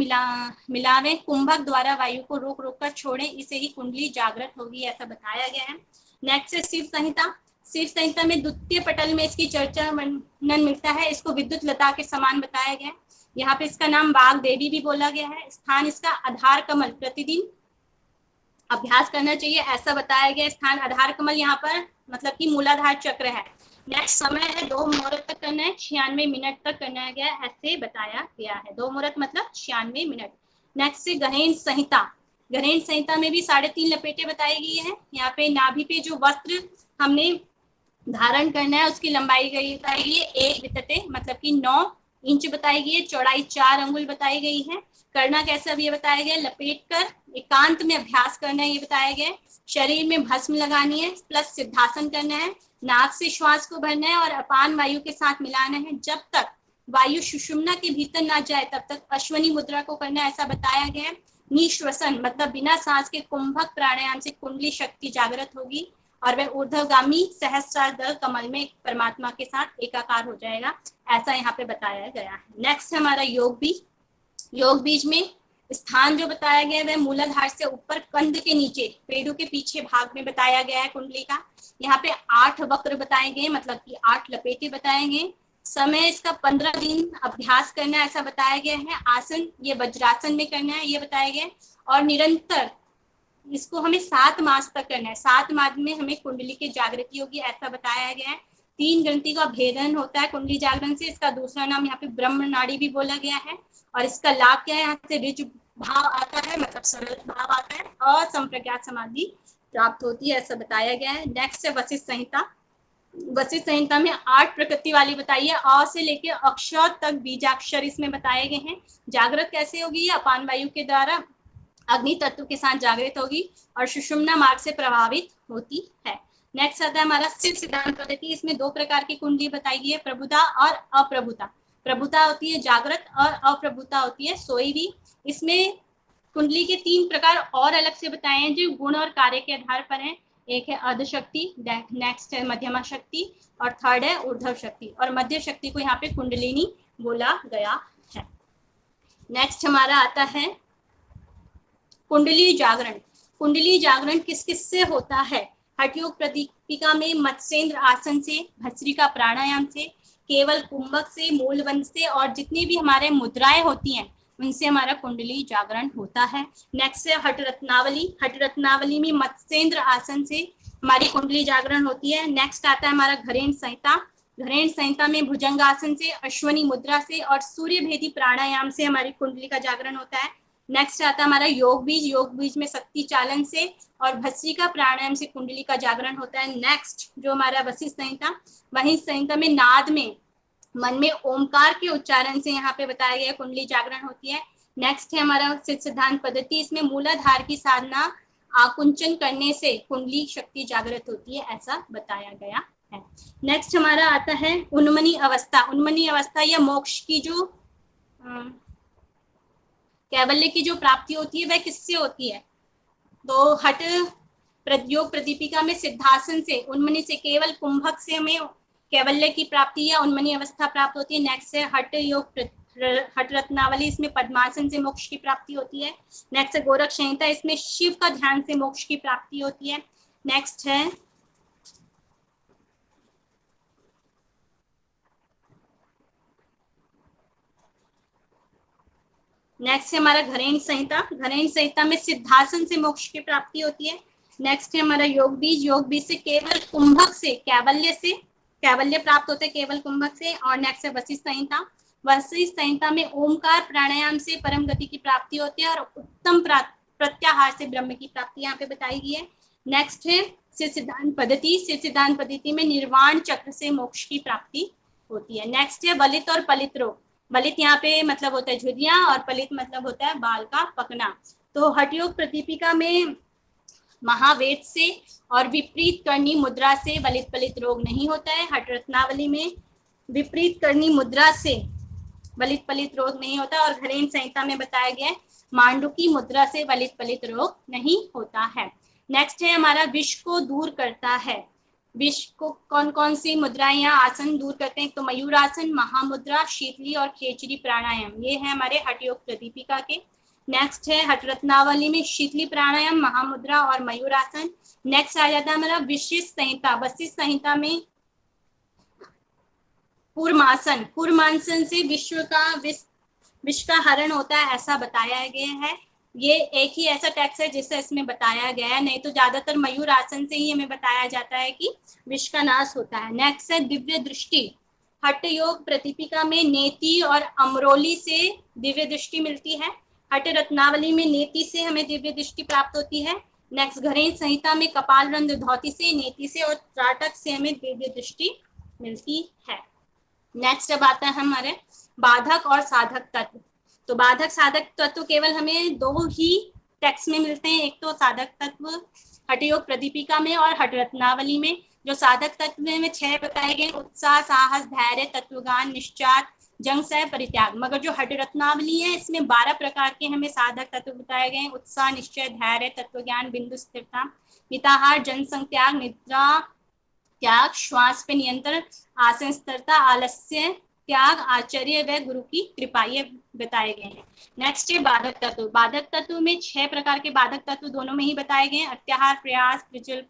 मिलावें, कुंभक द्वारा वायु को रोक रोक कर छोड़ें, इसे ही कुंडली जागृत होगी, ऐसा बताया गया है। नेक्स्ट है शिव संहिता। शिव संहिता में द्वितीय पटल में इसकी चर्चा वर्णन मिलता है। इसको विद्युत लता के समान बताया गया है। यहाँ पे इसका नाम बाघ देवी भी बोला गया है। स्थान इसका आधार कमल, प्रतिदिन अभ्यास करना चाहिए ऐसा बताया गया। स्थान आधार कमल यहाँ पर मतलब कि मूलाधार चक्र है। नेक्स्ट समय है 2 मुहूर्त तक करना है, 96 मिनट तक करना गया, ऐसे बताया गया है। 2 मुहूर्त मतलब 96 मिनट। नेक्स्ट से गहन संहिता। गहन संहिता में भी 3.5 लपेटे बताई गई है। यहाँ पे नाभि पे जो वस्त्र हमने धारण करना है उसकी लंबाई बताई गई है 1 वितटे मतलब कि 9 इंच बताई गई है। चौड़ाई 4 अंगुल बताई गई है। करना कैसा भी ये बताया गया, लपेट कर एकांत में अभ्यास करना है ये बताया गया। शरीर में भस्म लगानी है प्लस सिद्धासन करना है। नाक से श्वास को भरना है और अपान वायु के साथ मिलाना है। जब तक वायु सुषुम्ना के भीतर ना जाए तब तक अश्वनी मुद्रा को करना है, ऐसा बताया गया है। निश्वसन मतलब बिना सांस के कुंभक प्राणायाम से कुंडली शक्ति जागृत होगी और वह ऊर्ध्वगामी सहस्त्रार दल कमल में परमात्मा के साथ एकाकार हो जाएगा, ऐसा यहाँ पे बताया गया है। नेक्स्ट है हमारा योग बीज। योग बीज में स्थान जो बताया गया है वह मूलाधार से ऊपर कंध के नीचे पेड़ों के पीछे भाग में बताया गया है कुंडली का। यहाँ पे 8 वक्र बताए गए मतलब कि 8 लपेटे बताए गए। समय इसका 15 दिन अभ्यास करना है ऐसा बताया गया है। आसन ये वज्रासन में करना है ये बताया गया है। और निरंतर इसको हमें 7 मास तक करना है। 7 मास में हमें कुंडली की जागृति होगी ऐसा बताया गया है। 3 ग्रंथि का भेदन होता है कुंडली जागरण से। इसका दूसरा नाम यहाँ पे ब्रह्म नाड़ी भी बोला गया है। और इसका लाभ क्या है, यहाँ से रिज भाव आता है मतलब सरल भाव आता है और संप्रज्ञात समाधि प्राप्त होती है ऐसा बताया गया है। नेक्स्ट है वशिष्ठ संहिता। वशिष्ठ संहिता में 8 प्रकृति वाली बताई है। अ से लेकर अक्षर तक बीजाक्षर इसमें बताए गए हैं। जागृत कैसे होगी? अपान वायु के द्वारा अग्नि तत्व के साथ जागृत होगी और सुषुम्ना मार्ग से प्रभावित होती है। नेक्स्ट आता है हमारा शिव सिद्धांत पद्धति। इसमें 2 प्रकार की कुंडली बताई गई है, प्रभुता और अप्रभुता। प्रभुता होती है जागृत और अप्रभुता होती है सोई हुई। इसमें कुंडली के 3 प्रकार और अलग से बताए हैं जो गुण और कार्य के आधार पर हैं। एक है अर्ध शक्ति, नेक्स्ट है मध्यमा शक्ति और थर्ड है ऊर्ध्व शक्ति, और मध्य शक्ति को यहाँ पे कुंडलिनी बोला गया है। नेक्स्ट हमारा आता है कुंडली जागरण। कुंडली जागरण किस किस से होता है? हठयोग प्रदीपिका में मत्स्येंद्र आसन से, भस्त्रिका प्राणायाम से, केवल कुंभक से, मूलबंध से, और जितनी भी हमारे मुद्राएं होती हैं उनसे हमारा कुंडली जागरण होता है। नेक्स्ट है हट रत्नावली। हट रत्नावली में मत्स्येंद्र आसन से हमारी कुंडली जागरण होती है। नेक्स्ट आता है हमारा घरेण संहिता। घरेण संहिता में भुजंगासन से, अश्वनी मुद्रा से और सूर्य भेदी प्राणायाम से हमारी कुंडली का जागरण होता है। नेक्स्ट आता है हमारा योग बीज। योग बीज में शक्ति चालन से और भस्त्रिका प्राणायाम से कुंडली का जागरण होता है। नेक्स्ट जो हमारा वशिष्ठ संहिता, वही संहिता में नाद में, मन में ओमकार के उच्चारण से यहाँ पे बताया गया कुंडली जागरण होती है। नेक्स्ट है हमारा सिद्ध सिद्धांत पद्धति। इसमें मूलाधार की साधना आकुंचन करने से कुंडली शक्ति जागृत होती है, ऐसा बताया गया है। नेक्स्ट हमारा आता है उन्मनी अवस्था। उन्मनी अवस्था या मोक्ष की जो कैवल्य की जो प्राप्ति होती है वह किससे होती है? तो हट योग प्रदीपिका में सिद्धासन से, उन्मनी से, केवल कुंभक से हमें कैवल्य की प्राप्ति या उन्मनी अवस्था प्राप्त होती है। नेक्स्ट है हट योग हट रत्नावली, इसमें पद्मासन से मोक्ष की प्राप्ति होती है। नेक्स्ट है गोरख संहिता, इसमें शिव का ध्यान से मोक्ष की प्राप्ति होती है। नेक्स्ट है हमारा घरेण संहिता। घरेण संहिता में सिद्धासन से मोक्ष की प्राप्ति होती है। नेक्स्ट है हमारा योग बीज। योग बीज से केवल कुंभक से कैवल्य प्राप्त होते हैं, केवल कुंभक से। और नेक्स्ट है वशिष्ठ संहिता। वशिष्ठ संहिता में ओमकार प्राणायाम से परम गति की प्राप्ति होती है और उत्तम प्रत्याहार से ब्रह्म की प्राप्ति यहाँ पे बताई गई है। नेक्स्ट है सिद्ध सिद्धांत पद्धति। सिद्ध सिद्धांत पद्धति में निर्वाण चक्र से मोक्ष की प्राप्ति होती है। नेक्स्ट है बलित और पलित रोग। बलित यहाँ पे मतलब होता है झुर्रियां और पलित मतलब होता है बाल का पकना। तो हठयोग प्रदीपिका में महावेद से और विपरीत करनी मुद्रा से बलित पलित रोग नहीं होता है। हट रत्नावली में विपरीत करनी मुद्रा से बलित पलित रोग नहीं होता, और घरेण संहिता में बताया गया है मांडुकी मुद्रा से बलित पलित रोग नहीं होता है। नेक्स्ट है हमारा विष को दूर करता है। विष को कौन कौन सी मुद्राएं या आसन दूर करते हैं? तो मयूरासन, महामुद्रा, शीतली और खेचरी प्राणायाम, ये है हमारे हठयोग प्रदीपिका के। नेक्स्ट है हट रत्नावली में शीतली प्राणायाम, महामुद्रा और मयूरासन। नेक्स्ट आ जाता है हमारा वशिष्ठ संहिता। वशिष्ठ संहिता में कूर्मासन। कूर्मासन से विश्व का हरण होता है, ऐसा बताया गया है। ये एक ही ऐसा टेक्स्ट है जिससे इसमें बताया गया है, नहीं तो ज्यादातर मयूर आसन से ही हमें बताया जाता है कि विश्व का नाश होता है। नेक्स्ट है दिव्य दृष्टि। हठ योग प्रदीपिका में नेति और अमरोली से दिव्य दृष्टि मिलती है। हट रत्नावली में नेति से हमें दिव्य दृष्टि प्राप्त होती है। नेक्स्ट घरेण संहिता में कपाल रंध्र धौती से, नेति से और त्राटक से हमें दिव्य दृष्टि मिलती है। नेक्स्ट अब आता है हमारे बाधक और साधक तत्व। तो बाधक साधक तत्व केवल हमें दो ही टेक्स्ट में मिलते हैं, एक तो साधक तत्व हठयोग प्रदीपिका में और हट रत्नावली में। जो साधक तत्व में 6 बताए गए, उत्साह, साहस, धैर्य, तत्वज्ञान, निश्चात, जंग सह, परित्याग। मगर जो हट रत्नावली है इसमें 12 प्रकार के हमें साधक तत्व बताए गए, उत्साह, निश्चय, धैर्य, तत्वज्ञान, बिंदु स्थिरता, मिताहार, जनसंग निद्रा त्याग, श्वास पे नियंत्रण, आसन स्थिरता, आलस्य त्याग, आचार्य व गुरु की कृपा, ये बताए गए हैं। नेक्स्ट है बाधक तत्व। बाधक तत्व में 6 प्रकार के बाधक तत्व दोनों में ही बताए गए हैं, अत्याहार, प्रयास, प्रज्वल,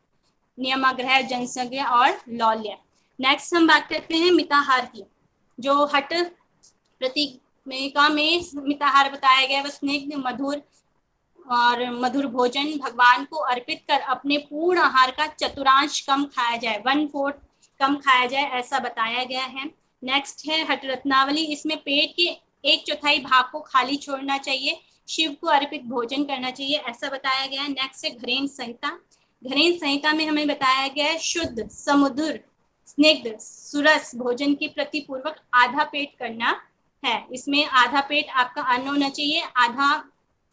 नियमाग्रह, जनसंज्ञा और लौल्य। नेक्स्ट हम बात करते हैं मिताहार की। जो हट प्रतीका में मिताहार बताया गया है, स्निग्ध, मधुर और मधुर भोजन भगवान को अर्पित कर अपने पूर्ण आहार का चतुर्थांश कम खाया जाए, 1/4 कम खाया जाए, ऐसा बताया गया है। नेक्स्ट है हट रत्नावली। इसमें पेट के 1/4 भाग को खाली छोड़ना चाहिए, शिव को अर्पित भोजन करना चाहिए, ऐसा बताया गया है। नेक्स्ट है घरेण संहिता। घरेण संहिता में हमें बताया गया है शुद्ध, समुद्र, स्निग्ध, सुरस भोजन के प्रति पूर्वक आधा पेट करना है। इसमें आधा पेट आपका अन्न होना चाहिए, आधा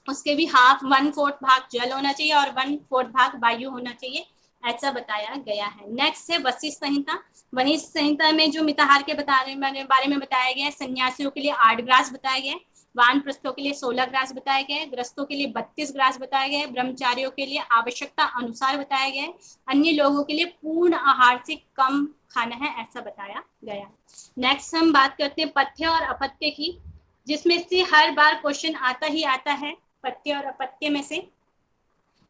उसके भी 1/4 भाग जल होना चाहिए और 1/4 भाग वायु होना चाहिए, ऐसा बताया गया है। नेक्स्ट है वशिष्ठ संहिता। वशिष्ठ संहिता में जो मिताहार के बारे में बताया गया है, सन्यासियों के लिए 8 ग्रास बताया गया है। वानप्रस्थों के लिए 16 ग्रास बताया गया है, गृहस्थों के लिए 32 ग्रास बताया गया है, ब्रह्मचारियों के लिए आवश्यकता अनुसार बताया गया है, अन्य लोगों के लिए पूर्ण आहार से कम खाना है ऐसा बताया गया। नेक्स्ट हम बात करते हैं पथ्य और अपत्य की, जिसमें से हर बार क्वेश्चन आता ही आता है पथ्य और अपत्य में से।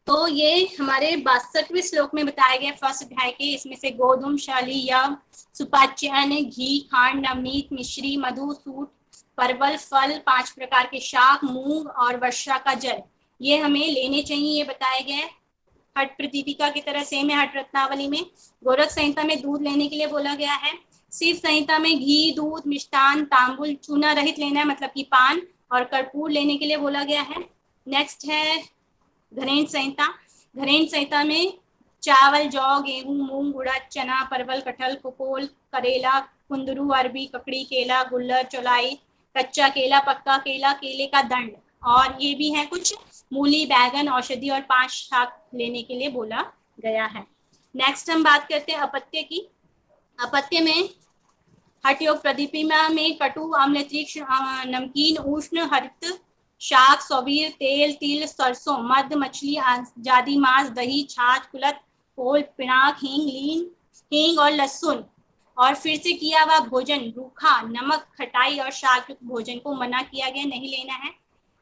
तो ये हमारे 62वें श्लोक में बताया गया फर्स्ट अध्याय के, इसमें से गोधूम शाली यव सुपाच्यन घी खांड नवनीत मिश्री मधु सूट परवल फल 5 प्रकार के शाक मूंग और वर्षा का जल ये हमें लेने चाहिए, ये बताया गया है। हट प्रदीपिका की तरह सेम है हट रत्नावली में। गोरख संहिता में दूध लेने के लिए बोला गया है। शिव संहिता में घी दूध मिष्टान तांबुल चूना रहित लेना है मतलब कि पान और कर्पूर लेने के लिए बोला गया है। नेक्स्ट है घरेण संहिता। घरेण संहिता में चावल जौ गेहूं मूंग उड़द चना परवल कटहल कपोल करेला कुंदरू अरबी ककड़ी केला गुल्लर चौलाई कच्चा केला पक्का केला केले का दंड और ये भी है कुछ मूली बैगन औषधि और 5 शाक लेने के लिए बोला गया है। नेक्स्ट हम बात करते हैं अपत्य की। अपत्य में हठ योग प्रदीपिका में कटु अम्ल तीक्ष्ण नमकीन उष्ण हरित शाक सौवीर तेल तिल सरसों मध मछली जादी मांस दही छाछ कुलत पोल पिनाक हींग और लहसुन और फिर से किया हुआ भोजन रूखा नमक खटाई और शाक भोजन को मना किया गया, नहीं लेना है।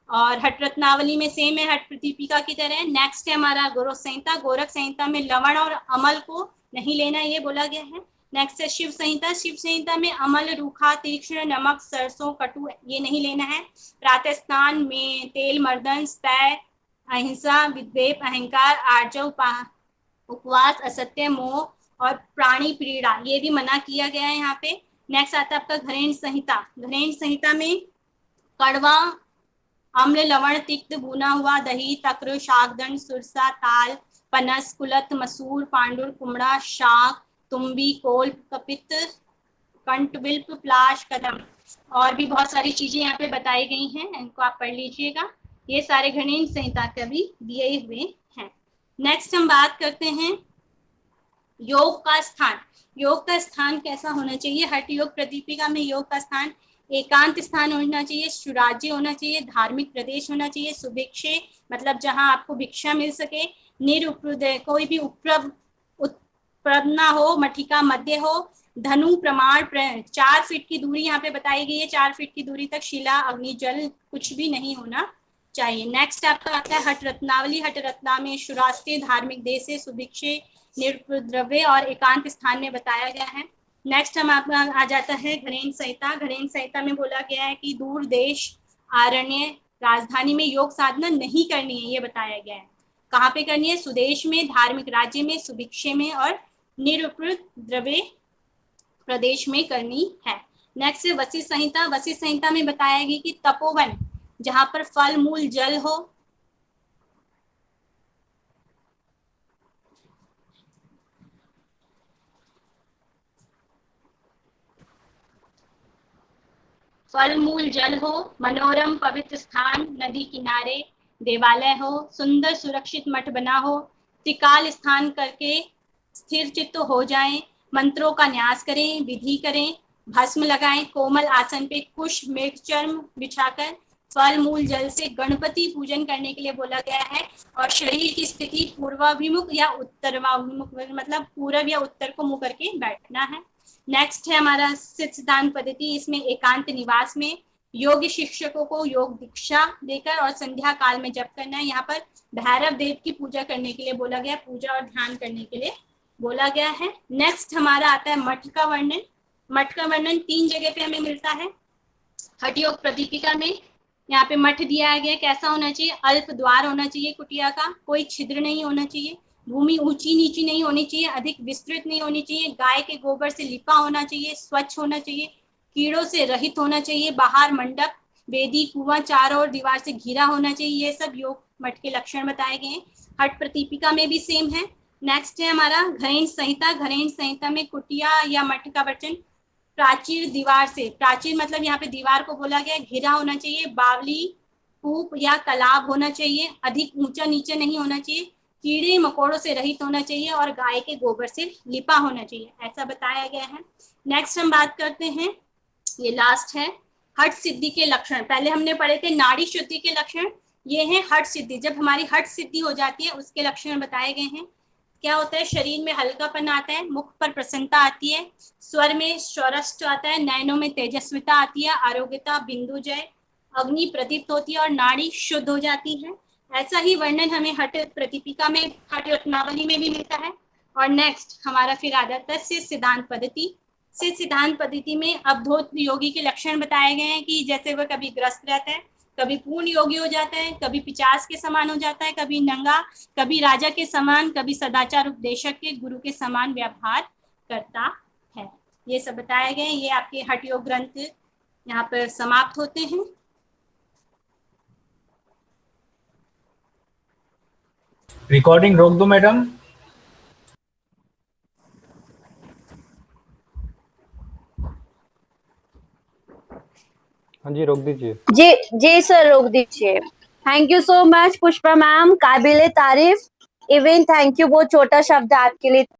और हट रत्नावली में सेम है हट प्रदीपिका की तरह। नेक्स्ट है हमारा गोरख संहिता। गोरख संहिता में लवण और अमल को नहीं लेना ये बोला गया है। नेक्स्ट है शिव संहिता। शिव संहिता में अमल रूखा तीक्ष्ण नमक सरसों कटु ये नहीं लेना है। प्रातः स्नान में तेल मर्दन स्पय अहिंसा विद्वेप अहंकार आर्जव उपवास असत्य मोह और प्राणी पीड़ा ये भी मना किया गया है यहाँ पे। नेक्स्ट आता है आपका घरेण संहिता। घरेण संहिता में कड़वा अम्ल लवण तिक्त भुना हुआ दही तक्र शाकदंड सुरसा ताल पनस कुलत मसूर पांडुर कुमड़ा शाक तुम्बी कोल कपित कंटबिल्प प्लाश कदम और भी बहुत सारी चीजें यहाँ पे बताई गई हैं, इनको आप पढ़ लीजिएगा। ये सारे घरेण संहिता के भी दिए हुए हैं। नेक्स्ट हम बात करते हैं योग का स्थान। योग का स्थान कैसा होना चाहिए। हठ योग प्रदीपिका में योग का स्थान एकांत स्थान होना चाहिए, सुराज्य होना चाहिए, धार्मिक प्रदेश होना चाहिए, सुभिक्षे मतलब जहां आपको भिक्षा मिल सके, निरुपद्रव कोई भी उपद्रव ना हो, मठिका मध्य हो, धनु प्रमाण 4 फीट की दूरी यहाँ पे बताई गई है, 4 फीट की दूरी तक शिला अग्नि जल कुछ भी नहीं होना चाहिए। नेक्स्ट आपका आता है हठ रत्नावली। हठ रत्ना में सुरास्ते धार्मिक देश से सुभिक्षे निरुपद्रव्य और एकांत स्थान में बताया गया है। नेक्स्ट हम आपका आ जाता है घरेण संहिता। घरेण संहिता में बोला गया है कि दूर देश आरण्य राजधानी में योग साधना नहीं करनी है, ये बताया गया है। कहाँ पे करनी है, स्वदेश में, धार्मिक राज्य में, सुभिक्षे में और निरुपद्रव्य प्रदेश में करनी है। नेक्स्ट है वशिष्ठ संहिता। वशिष्ठ संहिता में बताया गया कि तपोवन जहां पर फल मूल जल हो, फल मूल जल हो, मनोरम पवित्र स्थान नदी किनारे देवालय हो, सुंदर सुरक्षित मठ बना हो, त्रिकाल स्थान करके स्थिर चित्त हो जाएं, मंत्रों का न्यास करें, विधि करें, भस्म लगाएं, कोमल आसन पे कुश मृग चर्म बिछाकर फल मूल जल से गणपति पूजन करने के लिए बोला गया है। और शरीर की स्थिति पूर्वाभिमुख या उत्तराभिमुख मतलब पूर्व या उत्तर को मुंह करके बैठना है। नेक्स्ट है हमारा सिद्धांत पद्धति। इसमें एकांत निवास में योग शिक्षकों को योग दीक्षा देकर और संध्या काल में जप करना है। यहाँ पर भैरव देव की पूजा करने के लिए बोला गया, पूजा और ध्यान करने के लिए बोला गया है। नेक्स्ट हमारा आता है मठ का वर्णन। मठ का वर्णन 3 जगह पे हमें मिलता है। हठ योग प्रदीपिका में यहाँ पे मठ दिया गया कैसा होना चाहिए, अल्प द्वार होना चाहिए कुटिया का, कोई छिद्र नहीं होना चाहिए, भूमि ऊंची नीची नहीं होनी चाहिए, अधिक विस्तृत नहीं होनी चाहिए, गाय के गोबर से लिपा होना चाहिए, स्वच्छ होना चाहिए, कीड़ों से रहित होना चाहिए, बाहर मंडप वेदी कुआं चारों ओर दीवार से घिरा होना चाहिए। ये सब योग मठ के लक्षण बताए गए हैं। हठ प्रदीपिका में भी सेम है। नेक्स्ट है हमारा घरेण संहिता। घरेण संहिता में कुटिया या मठ का वचन प्राचीर दीवार से, प्राचीर मतलब यहाँ पे दीवार को बोला गया, घिरा होना चाहिए, बावली कूप या तालाब होना चाहिए, अधिक ऊंचा नीचे नहीं होना चाहिए, कीड़े मकोड़ों से रहित होना चाहिए और गाय के गोबर से लिपा होना चाहिए, ऐसा बताया गया है। नेक्स्ट हम बात करते हैं, ये लास्ट है हठ सिद्धि के लक्षण, पहले हमने पढ़े थे नाड़ी शुद्धि के लक्षण, ये हैं हठ सिद्धि। जब हमारी हठ सिद्धि हो जाती है उसके लक्षण बताए गए हैं। क्या होता है, शरीर में हल्कापन आता है, मुख पर प्रसन्नता आती है, स्वर में सौरष्ट आता है, नयनों में तेजस्विता आती है, आरोग्यता, बिंदु जय, अग्नि प्रदीप्त होती है और नाड़ी शुद्ध हो जाती है। ऐसा ही वर्णन हमें हठ प्रतिपिका में, हठ रत्नावली में भी मिलता है। और नेक्स्ट हमारा फिर आ जाता है सिद्ध सिद्धांत पद्धति। सिद्ध सिद्धांत पद्धति में अवधूत योगी के लक्षण बताए गए हैं कि जैसे वह कभी ग्रस्त रहता है, कभी पूर्ण योगी हो जाता है, कभी पिचास के समान हो जाता है, कभी नंगा, कभी राजा के समान, कभी सदाचार उपदेशक के गुरु के समान व्यवहार करता है। ये सब बताए गए। ये आपके हठ योग ग्रंथ यहाँ पर समाप्त होते हैं। रिकॉर्डिंग रोक दो मैडम। हाँ जी, रोक दीजिए। जी जी सर, रोक दीजिए। Thank you so much Pushpa ma'am, काबिले तारीफ। इवन थैंक यू, बहुत छोटा शब्द आपके लिए